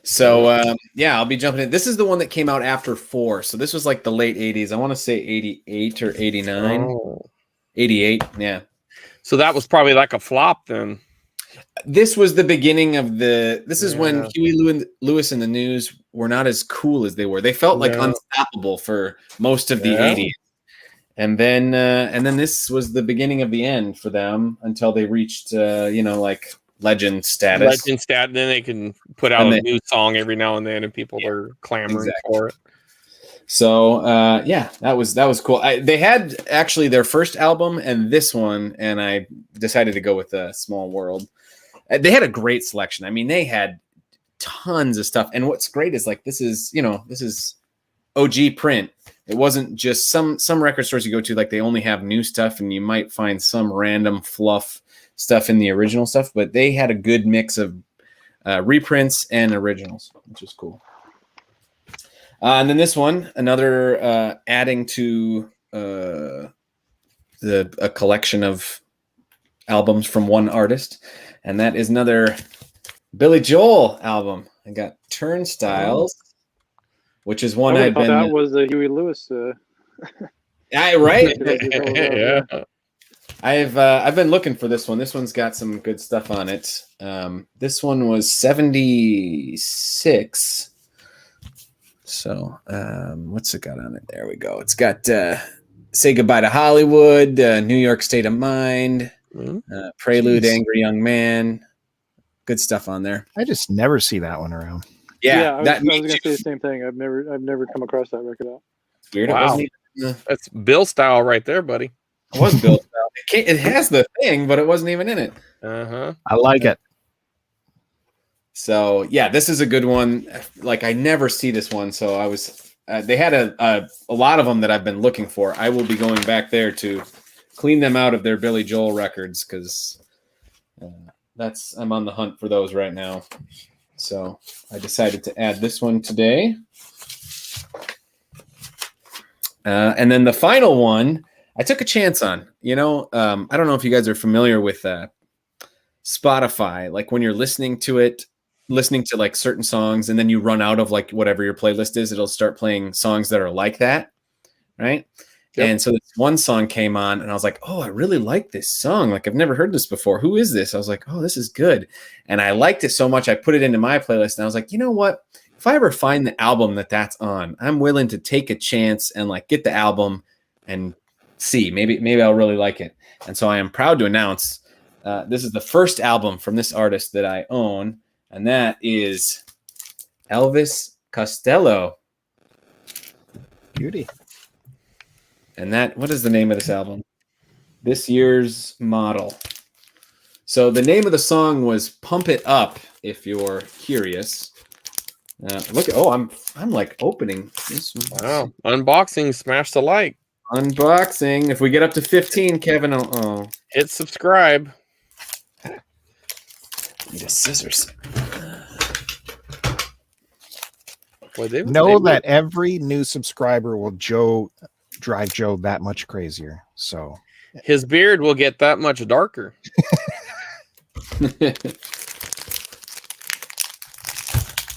So, I'll be jumping in. This is the one that came out after 4. So this was like the late 80s. I want to say 88 or 89. Oh. 88, yeah. So that was probably like a flop then. This was the beginning of this is when Huey Lewis and the News were not as cool as they were. They felt like unstoppable for most of the 80s. And then this was the beginning of the end for them until they reached, like legend status. Then they can put out a new song every now and then, and people are clamoring for it. So that was cool. They had actually their first album and this one, and I decided to go with Small World. They had a great selection. I mean, they had tons of stuff. And what's great is like this is OG print. It wasn't just some record stores you go to, like they only have new stuff and you might find some random fluff stuff in the original stuff, but they had a good mix of reprints and originals, which is cool. And then this one, another adding to a collection of albums from one artist, and that is another Billy Joel album. I got Turnstiles, which is one I've been. That was the Huey Lewis. Right. Yeah. I've been looking for this one. This one's got some good stuff on it. This one was 76. So what's it got on it? There we go. It's got Say Goodbye to Hollywood, New York State of Mind, Prelude, Jeez. Angry Young Man. Good stuff on there. I just never see that one around. I was going to say the same thing. I've never come across that record out. Weird. Wow. It wasn't even, That's Bill style right there, buddy. it was built out. It has the thing, but it wasn't even in it. Uh-huh. I like it. So yeah, this is a good one. Like I never see this one, so I was. They had a lot of them that I've been looking for. I will be going back there to clean them out of their Billy Joel records because I'm on the hunt for those right now. So I decided to add this one today. And then the final one, I took a chance on. I don't know if you guys are familiar with Spotify. Like when you're listening to like certain songs, and then you run out of like whatever your playlist is, it'll start playing songs that are like that, right? Yep. And so this one song came on, and I was like, "Oh, I really like this song. Like I've never heard this before. Who is this?" I was like, "Oh, this is good," and I liked it so much, I put it into my playlist, and I was like, "You know what? If I ever find the album that's on, I'm willing to take a chance and like get the album and see. Maybe I'll really like it." And so I am proud to announce this is the first album from this artist that I own, and that is Elvis Costello. Beauty. And what is the name of this album? This Year's Model. So the name of the song was Pump It Up, if you're curious. I'm like opening this one. Wow. Unboxing, smash the like. Unboxing. If we get up to 15, Kevin, Hit subscribe. Need a scissors. Boy, they That every new subscriber will drive Joe that much crazier. So his beard will get that much darker.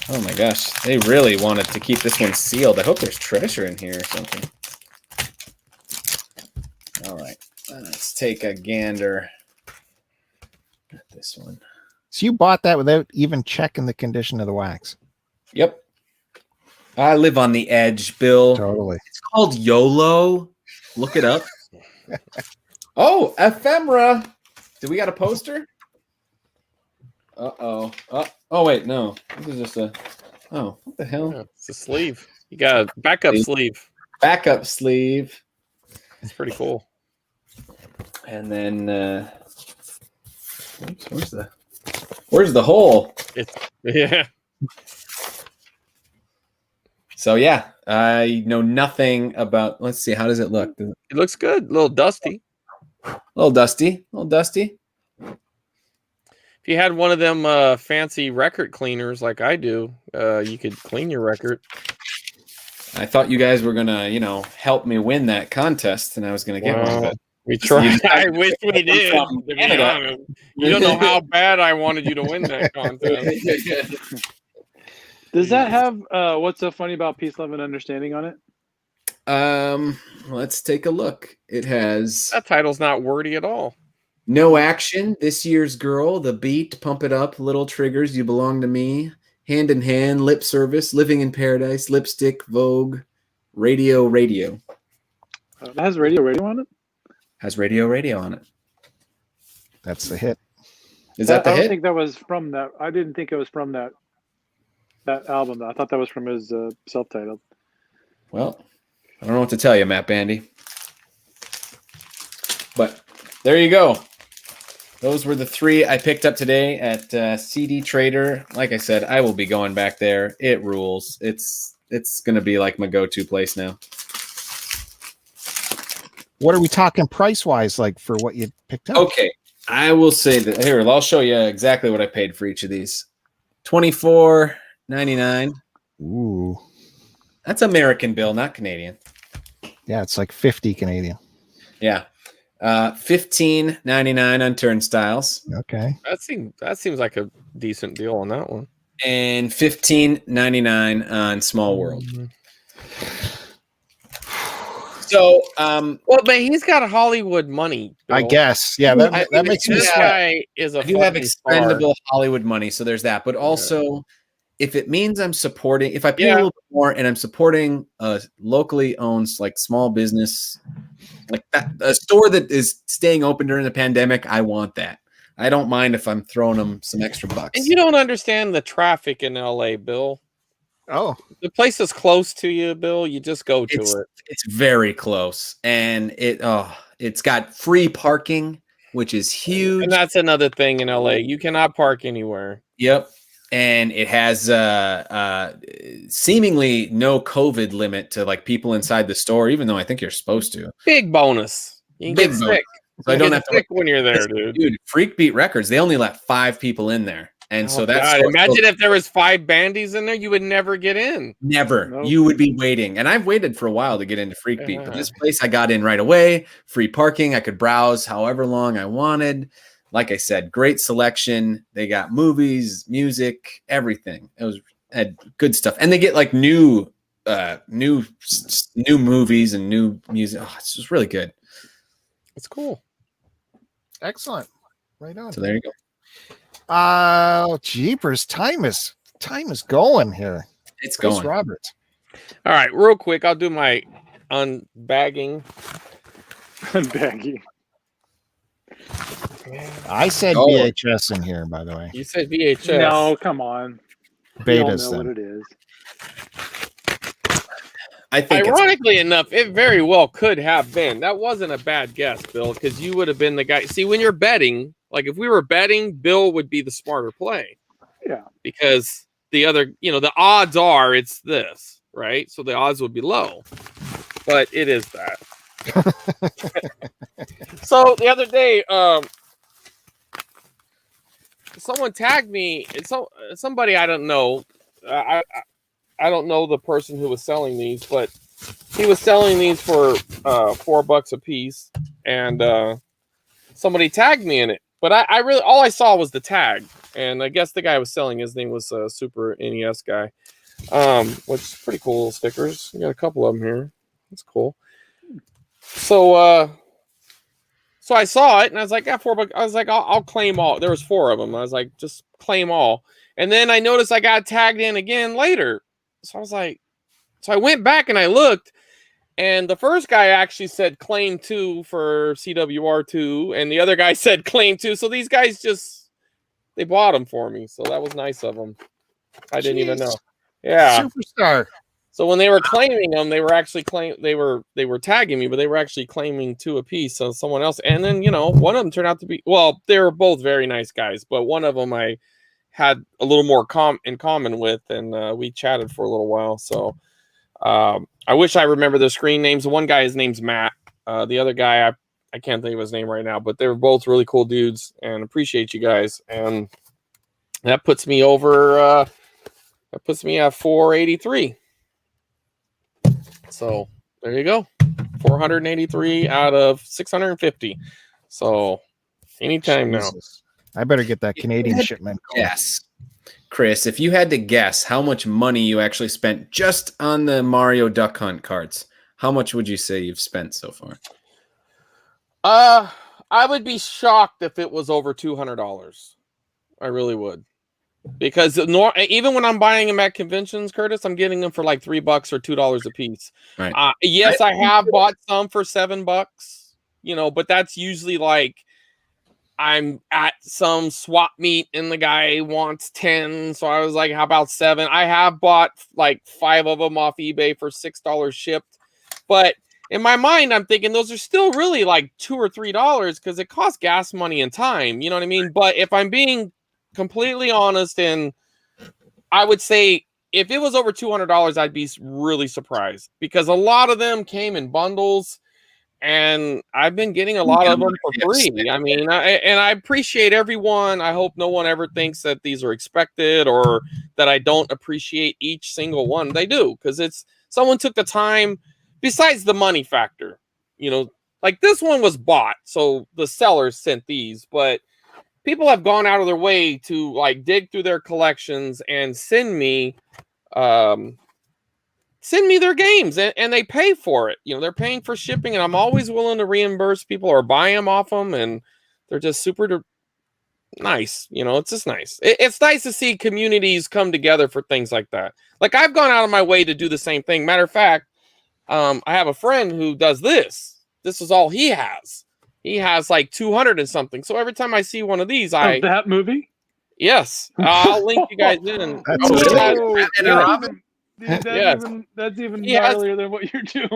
Oh my gosh, they really wanted to keep this one sealed. I hope there's treasure in here or something. All right, let's take a gander at this one. So you bought that without even checking the condition of the wax? Yep. I live on the edge, Bill. Totally. It's called YOLO. Look it up. Oh, ephemera. Do we got a poster? Uh-oh. Oh, wait, no. This is just what the hell? Yeah, it's a sleeve. You got a backup sleeve. Backup sleeve. It's pretty cool. And then, where's the hole? Yeah. So yeah, I know nothing about. Let's see, how does it look? It looks good. A little dusty. A little dusty. If you had one of them fancy record cleaners like I do, you could clean your record. I thought you guys were gonna, help me win that contest, and I was gonna get one. But we tried. I wish we did. To be honest. You don't know how bad I wanted you to win that contest. Does that have What's So Funny About Peace, Love, and Understanding on it? Let's take a look. It has That title's not wordy at all. No Action, This Year's Girl, The Beat, Pump It Up, Little Triggers, You Belong to Me, Hand in Hand, Lip Service, Living in Paradise, Lipstick, Vogue, Radio. It has Radio on it? Has Radio on it. That's the hit. Is that the I don't hit? think that was from that. I didn't think it was from that album. I thought that was from his self-titled. Well, I don't know what to tell you, Matt Bandy. But there you go. those were the 3 I picked up today at CD Trader. Like I said, I will be going back there. It rules. It's going to be like my go-to place now. What are we talking price-wise, like for what you picked up? Okay, I will say that here. I'll show you exactly what I paid for each of these. $24.99. Ooh, That's American bill, not Canadian. yeah, it's like 50 Canadian. Yeah, $15.99 on turnstiles, Okay. That seems like a decent deal on that one. and $15.99 on Small World. So, Well, but he's got Hollywood money, I Bill. guess. Yeah, that makes me This sweat. guy is a I do have fucking star. expendable Hollywood money, so there's that. But also, if it means I'm supporting, if I pay a little bit more and I'm supporting a locally owned, like small business, like that, a store that is staying open during the pandemic, I want that. I don't mind if I'm throwing them some extra bucks. And you don't understand the traffic in LA, Bill. Oh, The place is close to you, Bill. You just go to it. It's very close, and it's got free parking, which is huge. And that's another thing in LA. You cannot park anywhere. Yep. And it has seemingly no COVID limit to like people inside the store, even though I think you're supposed to. Big bonus. You can Big get bonus. sick. So I You don't get have to sick when you're there, dude. Freak Beat Records, they only let 5 people in there. And so that's God, imagine if there was 5 bandies in there, you would never get in. never. Nope. You would be waiting. And I've waited for a while to get into Freak Beat, but this place I got in right away. Free parking. I could browse however long I wanted. Like I said, great selection. They got movies, music, everything. Had good stuff. And they get like new movies and new music. Oh, it's just really good. It's cool. excellent. Right on. So there you go. Jeepers, time is going here. It's Chris going. Roberts. All right, real quick, I'll do my unbagging. Baggy. I said Oh. VHS in here, by the way. You said VHS. No, come on. We all Betas know what then. it is. I think Ironically enough, it very well could have been. That wasn't a bad guess, Bill, because you would have been the guy. See, when you're betting, like if we were betting, Bill would be the smarter play. Yeah. Because the other, the odds are it's this, right? So the odds would be low. But it is that. So the other day, someone tagged me. It's somebody I don't know. I don't know the person who was selling these, but he was selling these for $4 a piece, and somebody tagged me in it. But I really all I saw was the tag, and I guess the guy was selling, his name was Super NES guy, which is pretty cool little stickers. You got a couple of them here. That's cool. So I saw it, and I was like, $4. I was like, I'll claim all. There was 4 of them. I was like, just claim all. And then I noticed I got tagged in again later. So I was like, so I went back and I looked, and the first guy actually said claim 2 for CWR 2, and the other guy said claim 2. So these guys they bought them for me. So that was nice of them. I didn't even know. Yeah. Superstar. So when they were claiming them, they were actually they were tagging me, but they were actually claiming 2 apiece. So someone else, and then one of them turned out to be they were both very nice guys, but one of them I had a little more in common with, and we chatted for a little while. So I wish I remember their screen names. One guy, his name's Matt. The other guy, I can't think of his name right now, but they were both really cool dudes, and appreciate you guys. And that puts me over. That puts me at 483. So there you go, 483 out of 650. So anytime Jesus. I better get that Canadian shipment going. Yes. Chris, if you had to guess how much money you actually spent just on the Mario Duck Hunt cards, how much would you say you've spent so far? I would be shocked if it was over $200. I really would. Because even when I'm buying them at conventions, Curtis, I'm getting them for like $3 or $2 a piece. Right. Yes, I have bought some for $7, but that's usually like I'm at some swap meet and the guy wants 10. So I was like, how about 7? I have bought like 5 of them off eBay for $6 shipped. But in my mind, I'm thinking those are still really like $2 or $3 because it costs gas money and time. You know what I mean? But if I'm being completely honest, and I would say if it was over $200, I'd be really surprised because a lot of them came in bundles. And I've been getting a lot of them for free. I mean, I appreciate everyone. I hope no one ever thinks that these are expected or that I don't appreciate each single one. They do, because it's someone took the time, besides the money factor. You know, like this one was bought, so the sellers sent these, but people have gone out of their way to like dig through their collections and send me their games, and they pay for it. You know, they're paying for shipping, and I'm always willing to reimburse people or buy them off them, and they're just super nice. You know, it's just nice. It's nice to see communities come together for things like that. Like I've gone out of my way to do the same thing. Matter of fact, I have a friend who does this. This is all he has. He has like 200 and something. So every time I see one of these, that movie. Yes, I'll link you guys in. That's even gnarlier than what you're doing.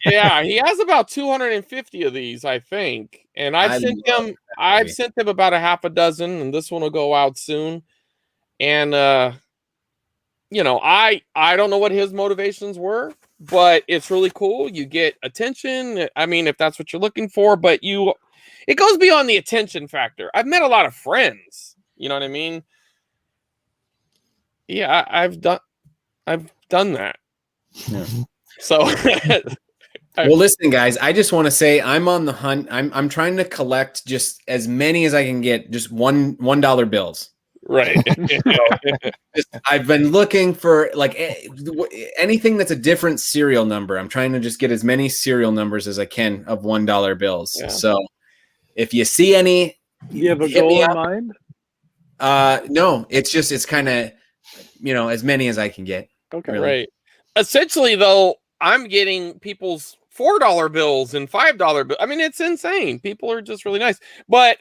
Yeah, he has about 250 of these, I think, and I've sent him about a half a dozen, and this one will go out soon. And you know, I don't know what his motivations were, but it's really cool. You get attention. I mean, if that's what you're looking for, but it goes beyond the attention factor. I've met a lot of friends. You know what I mean? Yeah, I've done that. Yeah. So well, listen, guys, I just want to say I'm on the hunt. I'm trying to collect just as many as I can get, just $1 bills. Right. I've been looking for like anything that's a different serial number. I'm trying to just get as many serial numbers as I can of $1 bills. Yeah. So if you see any, you have a goal in mind? No, it's kind of, you know, as many as I can get. Okay, really. Right. Essentially, though, I'm getting people's $4 bills and $5 bills. I mean, it's insane. People are just really nice. But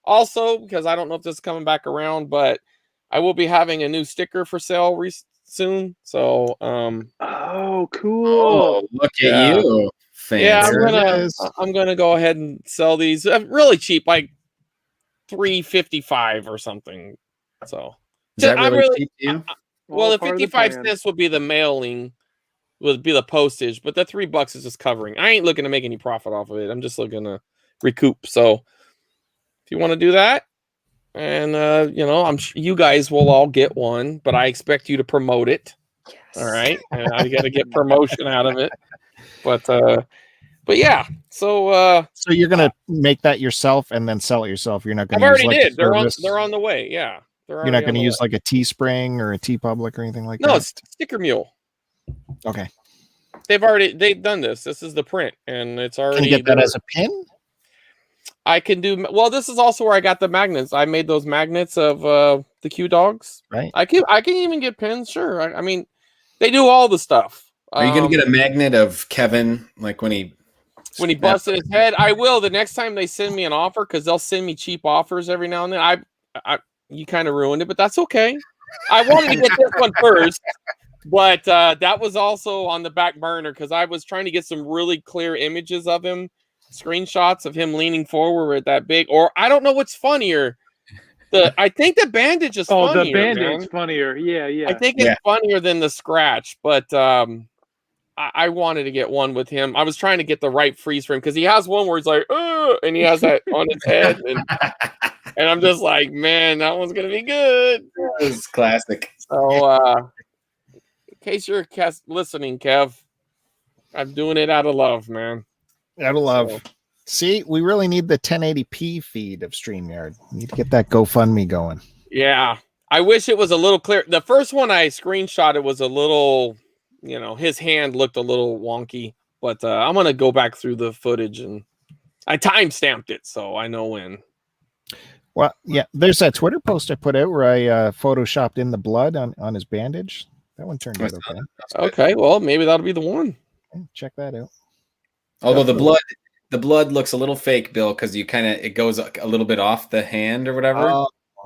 also, because I don't know if this is coming back around, but I will be having a new sticker for sale soon. So, oh, cool! Oh, look at you! Fancy. Yeah, I'm gonna go ahead and sell these really cheap, like $3.55 or something. So. Is that really cheap to you? Well, the 55 cents would be the mailing, would be the postage, but the $3 is just covering. I ain't looking to make any profit off of it. I'm just looking to recoup. So if you want to do that, and you know, you guys will all get one, but I expect you to promote it. Yes. All right, and I got to get promotion out of it. But yeah, so you're gonna make that yourself and then sell it yourself. You're not gonna. I've already did. They're on the way. Yeah. You're not going to use like a Teespring or a T-Public or anything like that? No, it's Sticker Mule. Okay. They've done this. This is the print, and it's already. Can you get that as a pin? I can do. Well, this is also where I got the magnets. I made those magnets of the Q dogs. Right. I can even get pins. Sure. I mean, they do all the stuff. Are you going to get a magnet of Kevin, like when he busted his head? I will the next time they send me an offer, because they'll send me cheap offers every now and then. You kind of ruined it, but that's okay. I wanted to get this one first, but that was also on the back burner because I was trying to get some really clear images of him, screenshots of him leaning forward with that big. Or I don't know what's funnier. I think the bandage is funnier. Oh, the bandage is funnier. Yeah. I think it's funnier than the scratch, but I wanted to get one with him. I was trying to get the right freeze frame because he has one where he's like, and he has that on his head. And I'm just like, man, that one's going to be good. It's classic. So, in case you're listening, Kev, I'm doing it out of love, man. Out of love. So. See, we really need the 1080p feed of StreamYard. We need to get that GoFundMe going. Yeah. I wish it was a little clear. The first one I screenshotted was a little, you know, his hand looked a little wonky. But I'm going to go back through the footage, and I time-stamped it, so I know when. Well, yeah, there's that Twitter post I put out where I photoshopped in the blood on his bandage. That one turned out okay. Okay, well, maybe that'll be the one. Yeah, check that out. Although the blood looks a little fake, Bill, because it goes a little bit off the hand or whatever.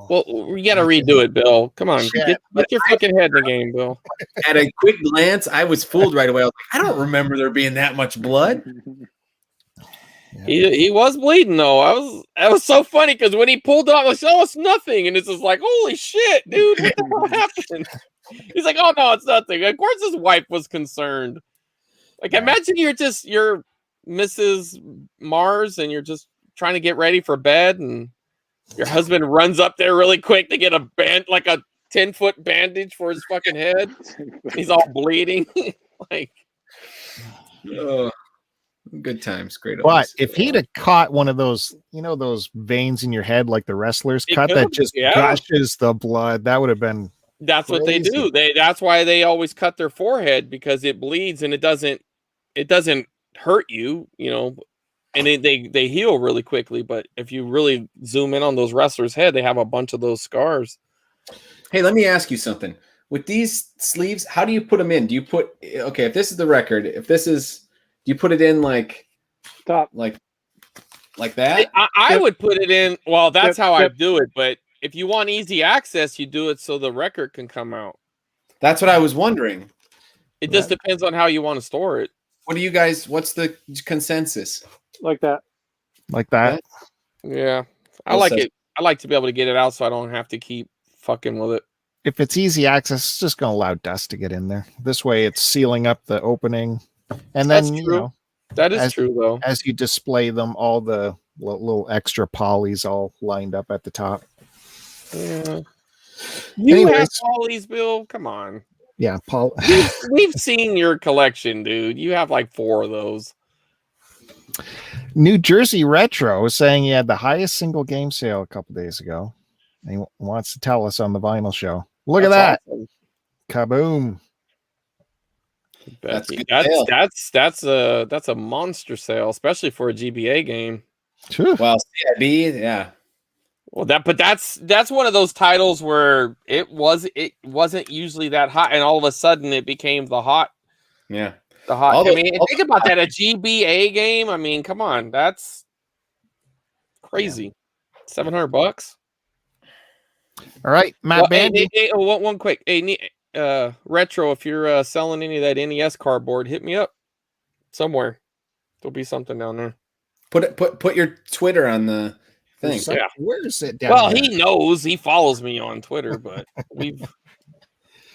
Well, we got to redo it, Bill. Come on, Shit. get your fucking head in the game, Bill. At a quick glance, I was fooled right away. I was like, I don't remember there being that much blood. He was bleeding though. That was so funny because when he pulled it off, I was like, oh, it's nothing, and it's just like, holy shit, dude, what the hell happened? He's like, oh no, it's nothing. Of course, his wife was concerned. Like, imagine you're Mrs. Mars, and you're just trying to get ready for bed, and your husband runs up there really quick to get a 10-foot bandage for his fucking head. He's all bleeding. Like, good times, great. But oldies. if he'd have caught one of those, those veins in your head like the wrestlers It cut could, that just yeah. gushes the blood, that would have been. that's what they do. That's why they always cut their forehead, because it bleeds and it doesn't hurt you, and they heal really quickly. But if you really zoom in on those wrestlers' head, they have a bunch of those scars. Hey, let me ask you something. With these sleeves, how do you put them in? Do you put if this is the record, do you put it in like Top. like that? I would put it in. Well, that's how I do it. But if you want easy access, you do it so the record can come out. That's what I was wondering. It just depends on how you want to store it. What's the consensus? Like that. Like that. Yeah. I like it. I like to be able to get it out so I don't have to keep fucking with it. If it's easy access, it's just going to allow dust to get in there. This way, it's sealing up the opening. And then, that is true, though. As you display them, all the little extra polys all lined up at the top. Yeah. You have polys, Bill? Come on. Yeah, Paul. We've seen your collection, dude. You have like 4 of those. New Jersey Retro is saying he had the highest single game sale a couple days ago. And he wants to tell us on the vinyl show. Look at that. Awesome. Kaboom. That's a monster sale, especially for a GBA game. Well, CIB, yeah. Well, that's one of those titles where it wasn't usually that hot, and all of a sudden it became the hot. Yeah, the hot. Think about that. A GBA game. I mean, come on, that's crazy. $700. All right, Matt Bandy. One quick. Retro, if you're selling any of that NES cardboard, hit me up somewhere. There'll be something down there. Put your Twitter on the thing. Yeah. Where is it down there? He knows. He follows me on Twitter, but we've.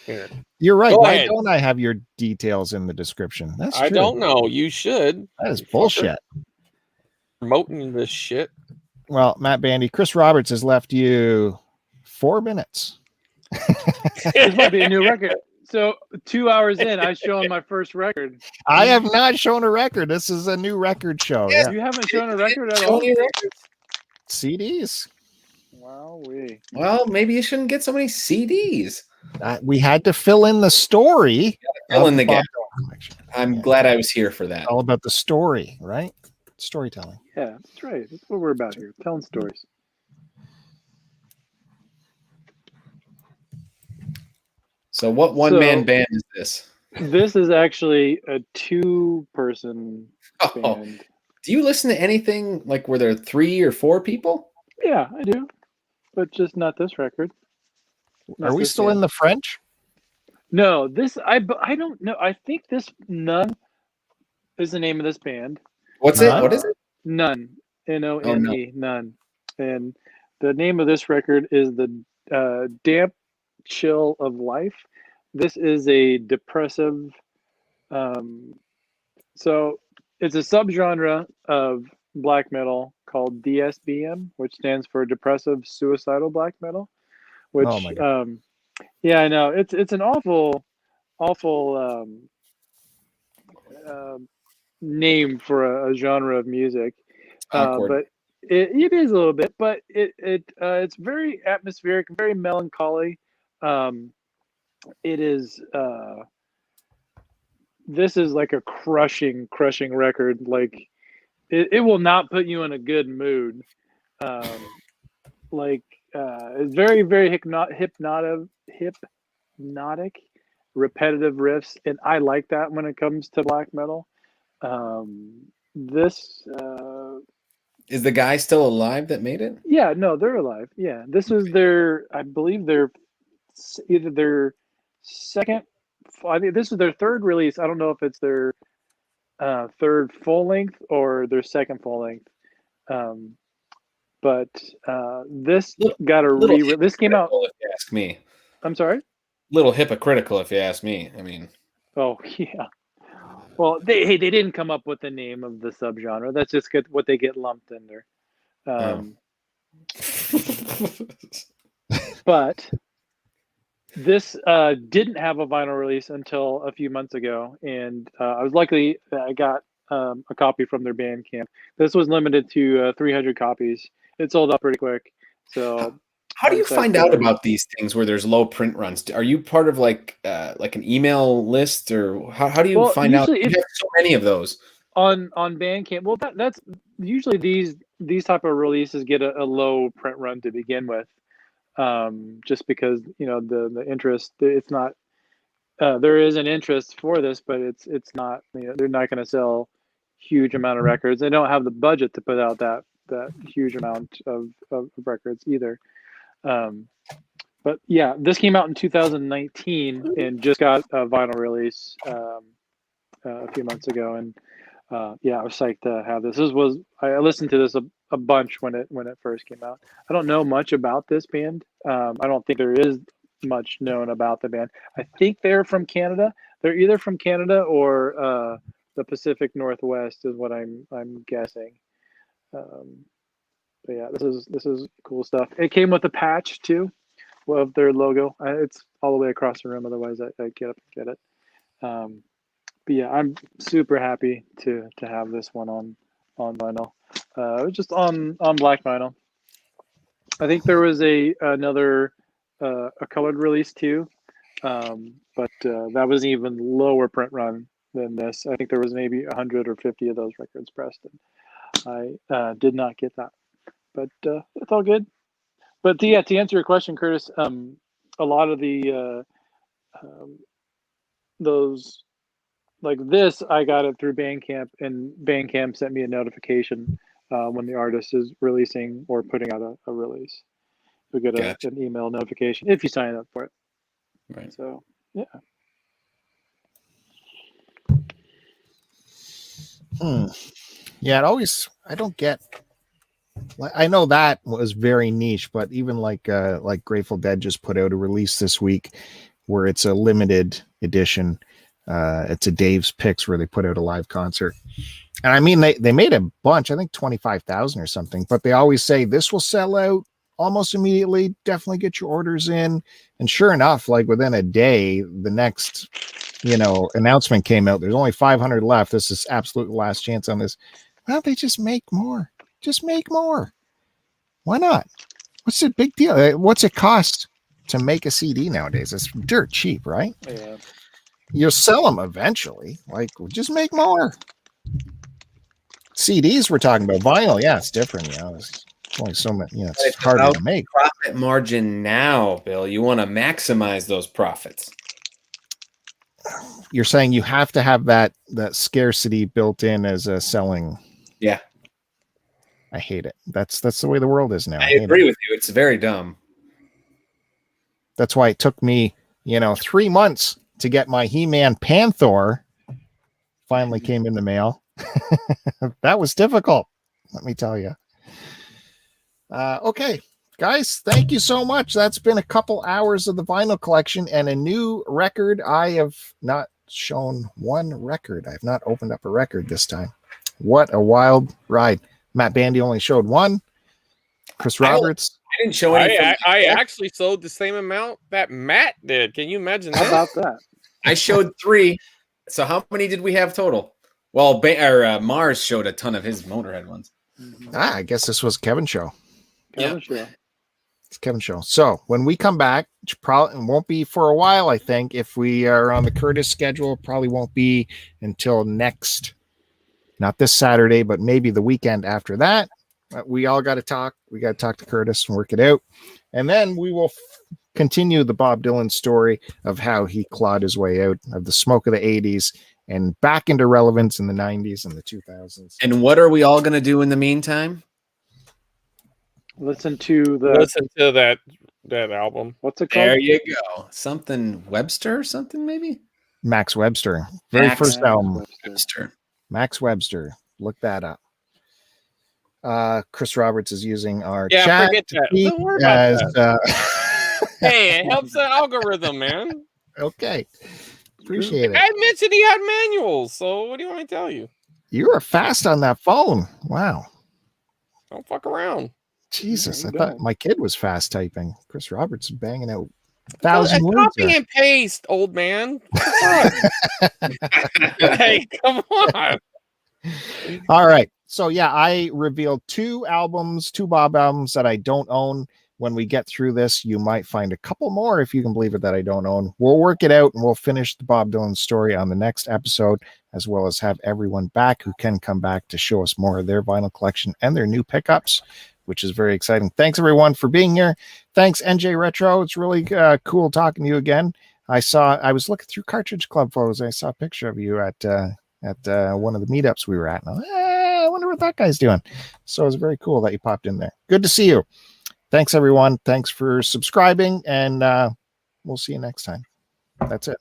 Here. You're right. Why don't I have your details in the description? That's true. I don't know. You should. That is bullshit. Promoting this shit. Well, Matt Bandy, Chris Roberts has left you 4 minutes. This might be a new record. So 2 hours in, I show him my first record. I have not shown a record. This is a new record show. Yeah. You haven't shown a record at all? CDs. Wow. Well, maybe you shouldn't get so many CDs. We had to fill in the story. Fill in the gap. I'm glad I was here for that. All about the story, right? Storytelling. Yeah, that's right. That's what we're about here. Telling stories. So what one-man band is this? This is actually a 2-person band. Do you listen to anything like where there are 3 or 4 people? Yeah, I do. But just not this record. Are we still in the French? No, I don't know. I think this None is the name of this band. What's it? What is it? None. None. None. And the name of this record is the Damp Chill of Life. This is a depressive so it's a subgenre of black metal called DSBM, which stands for depressive suicidal black metal, which yeah, I know it's an awful name for a genre of music, but it is a little bit, but it's very atmospheric, very melancholy. It is this is like a crushing record. Like it will not put you in a good mood. It's very, very hypnotic, repetitive riffs, and I like that when it comes to black metal. This Is the guy still alive that made it? Yeah, no, they're alive. Yeah, this was their, I believe either their second. I think this is their third release. I don't know if it's their third full length or their second full length. But this got a this came out. If you ask me. I'm sorry. Little hypocritical, if you ask me. I mean. Oh yeah. Well, they didn't come up with the name of the subgenre. That's just what they get lumped under. But this didn't have a vinyl release until a few months ago, and I was lucky that I got a copy from their Bandcamp. This was limited to 300 copies. It sold out pretty quick. So. How do you find out about these things where there's low print runs? Are you part of like an email list, or how do you find out? You have so many of those on Bandcamp. Well, that's usually these type of releases get a low print run to begin with, just because the interest. It's not there is an interest for this, but it's not. They're not going to sell huge amount of records. They don't have the budget to put out that huge amount of records either. But yeah, this came out in 2019 and just got a vinyl release a few months ago, and yeah, I was psyched to have this. I listened to this a bunch when it first came out. I don't know much about this band. I don't think there is much known about the band. I think they're from Canada. They're either from Canada or the Pacific Northwest is what I'm guessing. But yeah, this is cool stuff. It came with a patch too of their logo. It's all the way across the room. Otherwise, I'd get up and get it. But yeah, I'm super happy to have this one on vinyl. Just on black vinyl. I think there was another a colored release too, but that was an even lower print run than this. I think there was maybe 100 or 50 of those records pressed. And I did not get that. But it's all good. But to answer your question, Curtis, a lot of the those like this, I got it through Bandcamp, and Bandcamp sent me a notification when the artist is releasing or putting out a release. You'll get an email notification if you sign up for it. Right. So yeah. Yeah, I don't get. I know that was very niche, but even like Grateful Dead just put out a release this week where it's a limited edition. It's a Dave's Picks where they put out a live concert. And I mean, they made a bunch, I think 25,000 or something, but they always say this will sell out almost immediately. Definitely get your orders in. And sure enough, like within a day, the next, announcement came out. There's only 500 left. This is absolute last chance on this. Why don't they just make more? Just make more. Why not? What's the big deal? What's it cost to make a CD nowadays? It's dirt cheap, right? Yeah. You'll sell them eventually. Like, just make more. CDs we're talking about. Vinyl, yeah, it's different. It's only so much. It's harder to make. Profit margin now, Bill. You want to maximize those profits. You're saying you have to have that scarcity built in as a selling. Yeah. I hate it. That's the way the world is now. I agree with you. It's very dumb. That's why it took me, 3 months to get my He-Man Panther. Finally came in the mail. That was difficult, let me tell you. Okay, guys, thank you so much. That's been a couple hours of the vinyl collection and a new record. I have not shown one record. I've not opened up a record this time. What a wild ride. Matt Bandy only showed one. Chris Roberts. I didn't show anything. I actually sold the same amount that Matt did. Can you imagine that? How about that? I showed 3. So how many did we have total? Well, Mars showed a ton of his Motorhead ones. I guess this was Kevin's show. Kevin's show. It's Kevin's show. So when we come back, which probably won't be for a while, I think. If we are on the Curtiss schedule, probably won't be until not this Saturday, but maybe the weekend after that. We all got to talk. We got to talk to Curtiss and work it out. And then we will continue the Bob Dylan story of how he clawed his way out of the smoke of the 80s and back into relevance in the 90s and the 2000s. And what are we all going to do in the meantime? Listen to that album. what's it called? There you go. Something Webster or something, maybe? Max Webster. Very Max first album. Webster. Max Webster. Look that up. Chris Roberts is using our Yeah, chat forget that. feed Don't worry about as, Hey, it helps the algorithm, man. okay. Appreciate The it. guy mentioned he had manuals, so what do you want me to tell you? You were fast on that phone. Wow. Don't fuck around. Jesus, No, I you thought don't. my kid was fast typing. Chris Roberts is banging out 1,000 words. Copy There. and paste, old man. What the fuck? Hey, come on. All right. So yeah, I revealed two Bob albums that I don't own. When we get through this, you might find a couple more, if you can believe it, that I don't own. We'll work it out and we'll finish the Bob Dylan story on the next episode, as well as have everyone back who can come back to show us more of their vinyl collection and their new pickups, which is very exciting. Thanks everyone for being here. Thanks NJ Retro. It's really cool talking to you again. I was looking through Cartridge Club photos. I saw a picture of you at one of the meetups we were at. And I wonder what that guy's doing. So it was very cool that you popped in there. Good to see you. Thanks everyone. Thanks for subscribing, and we'll see you next time. That's it.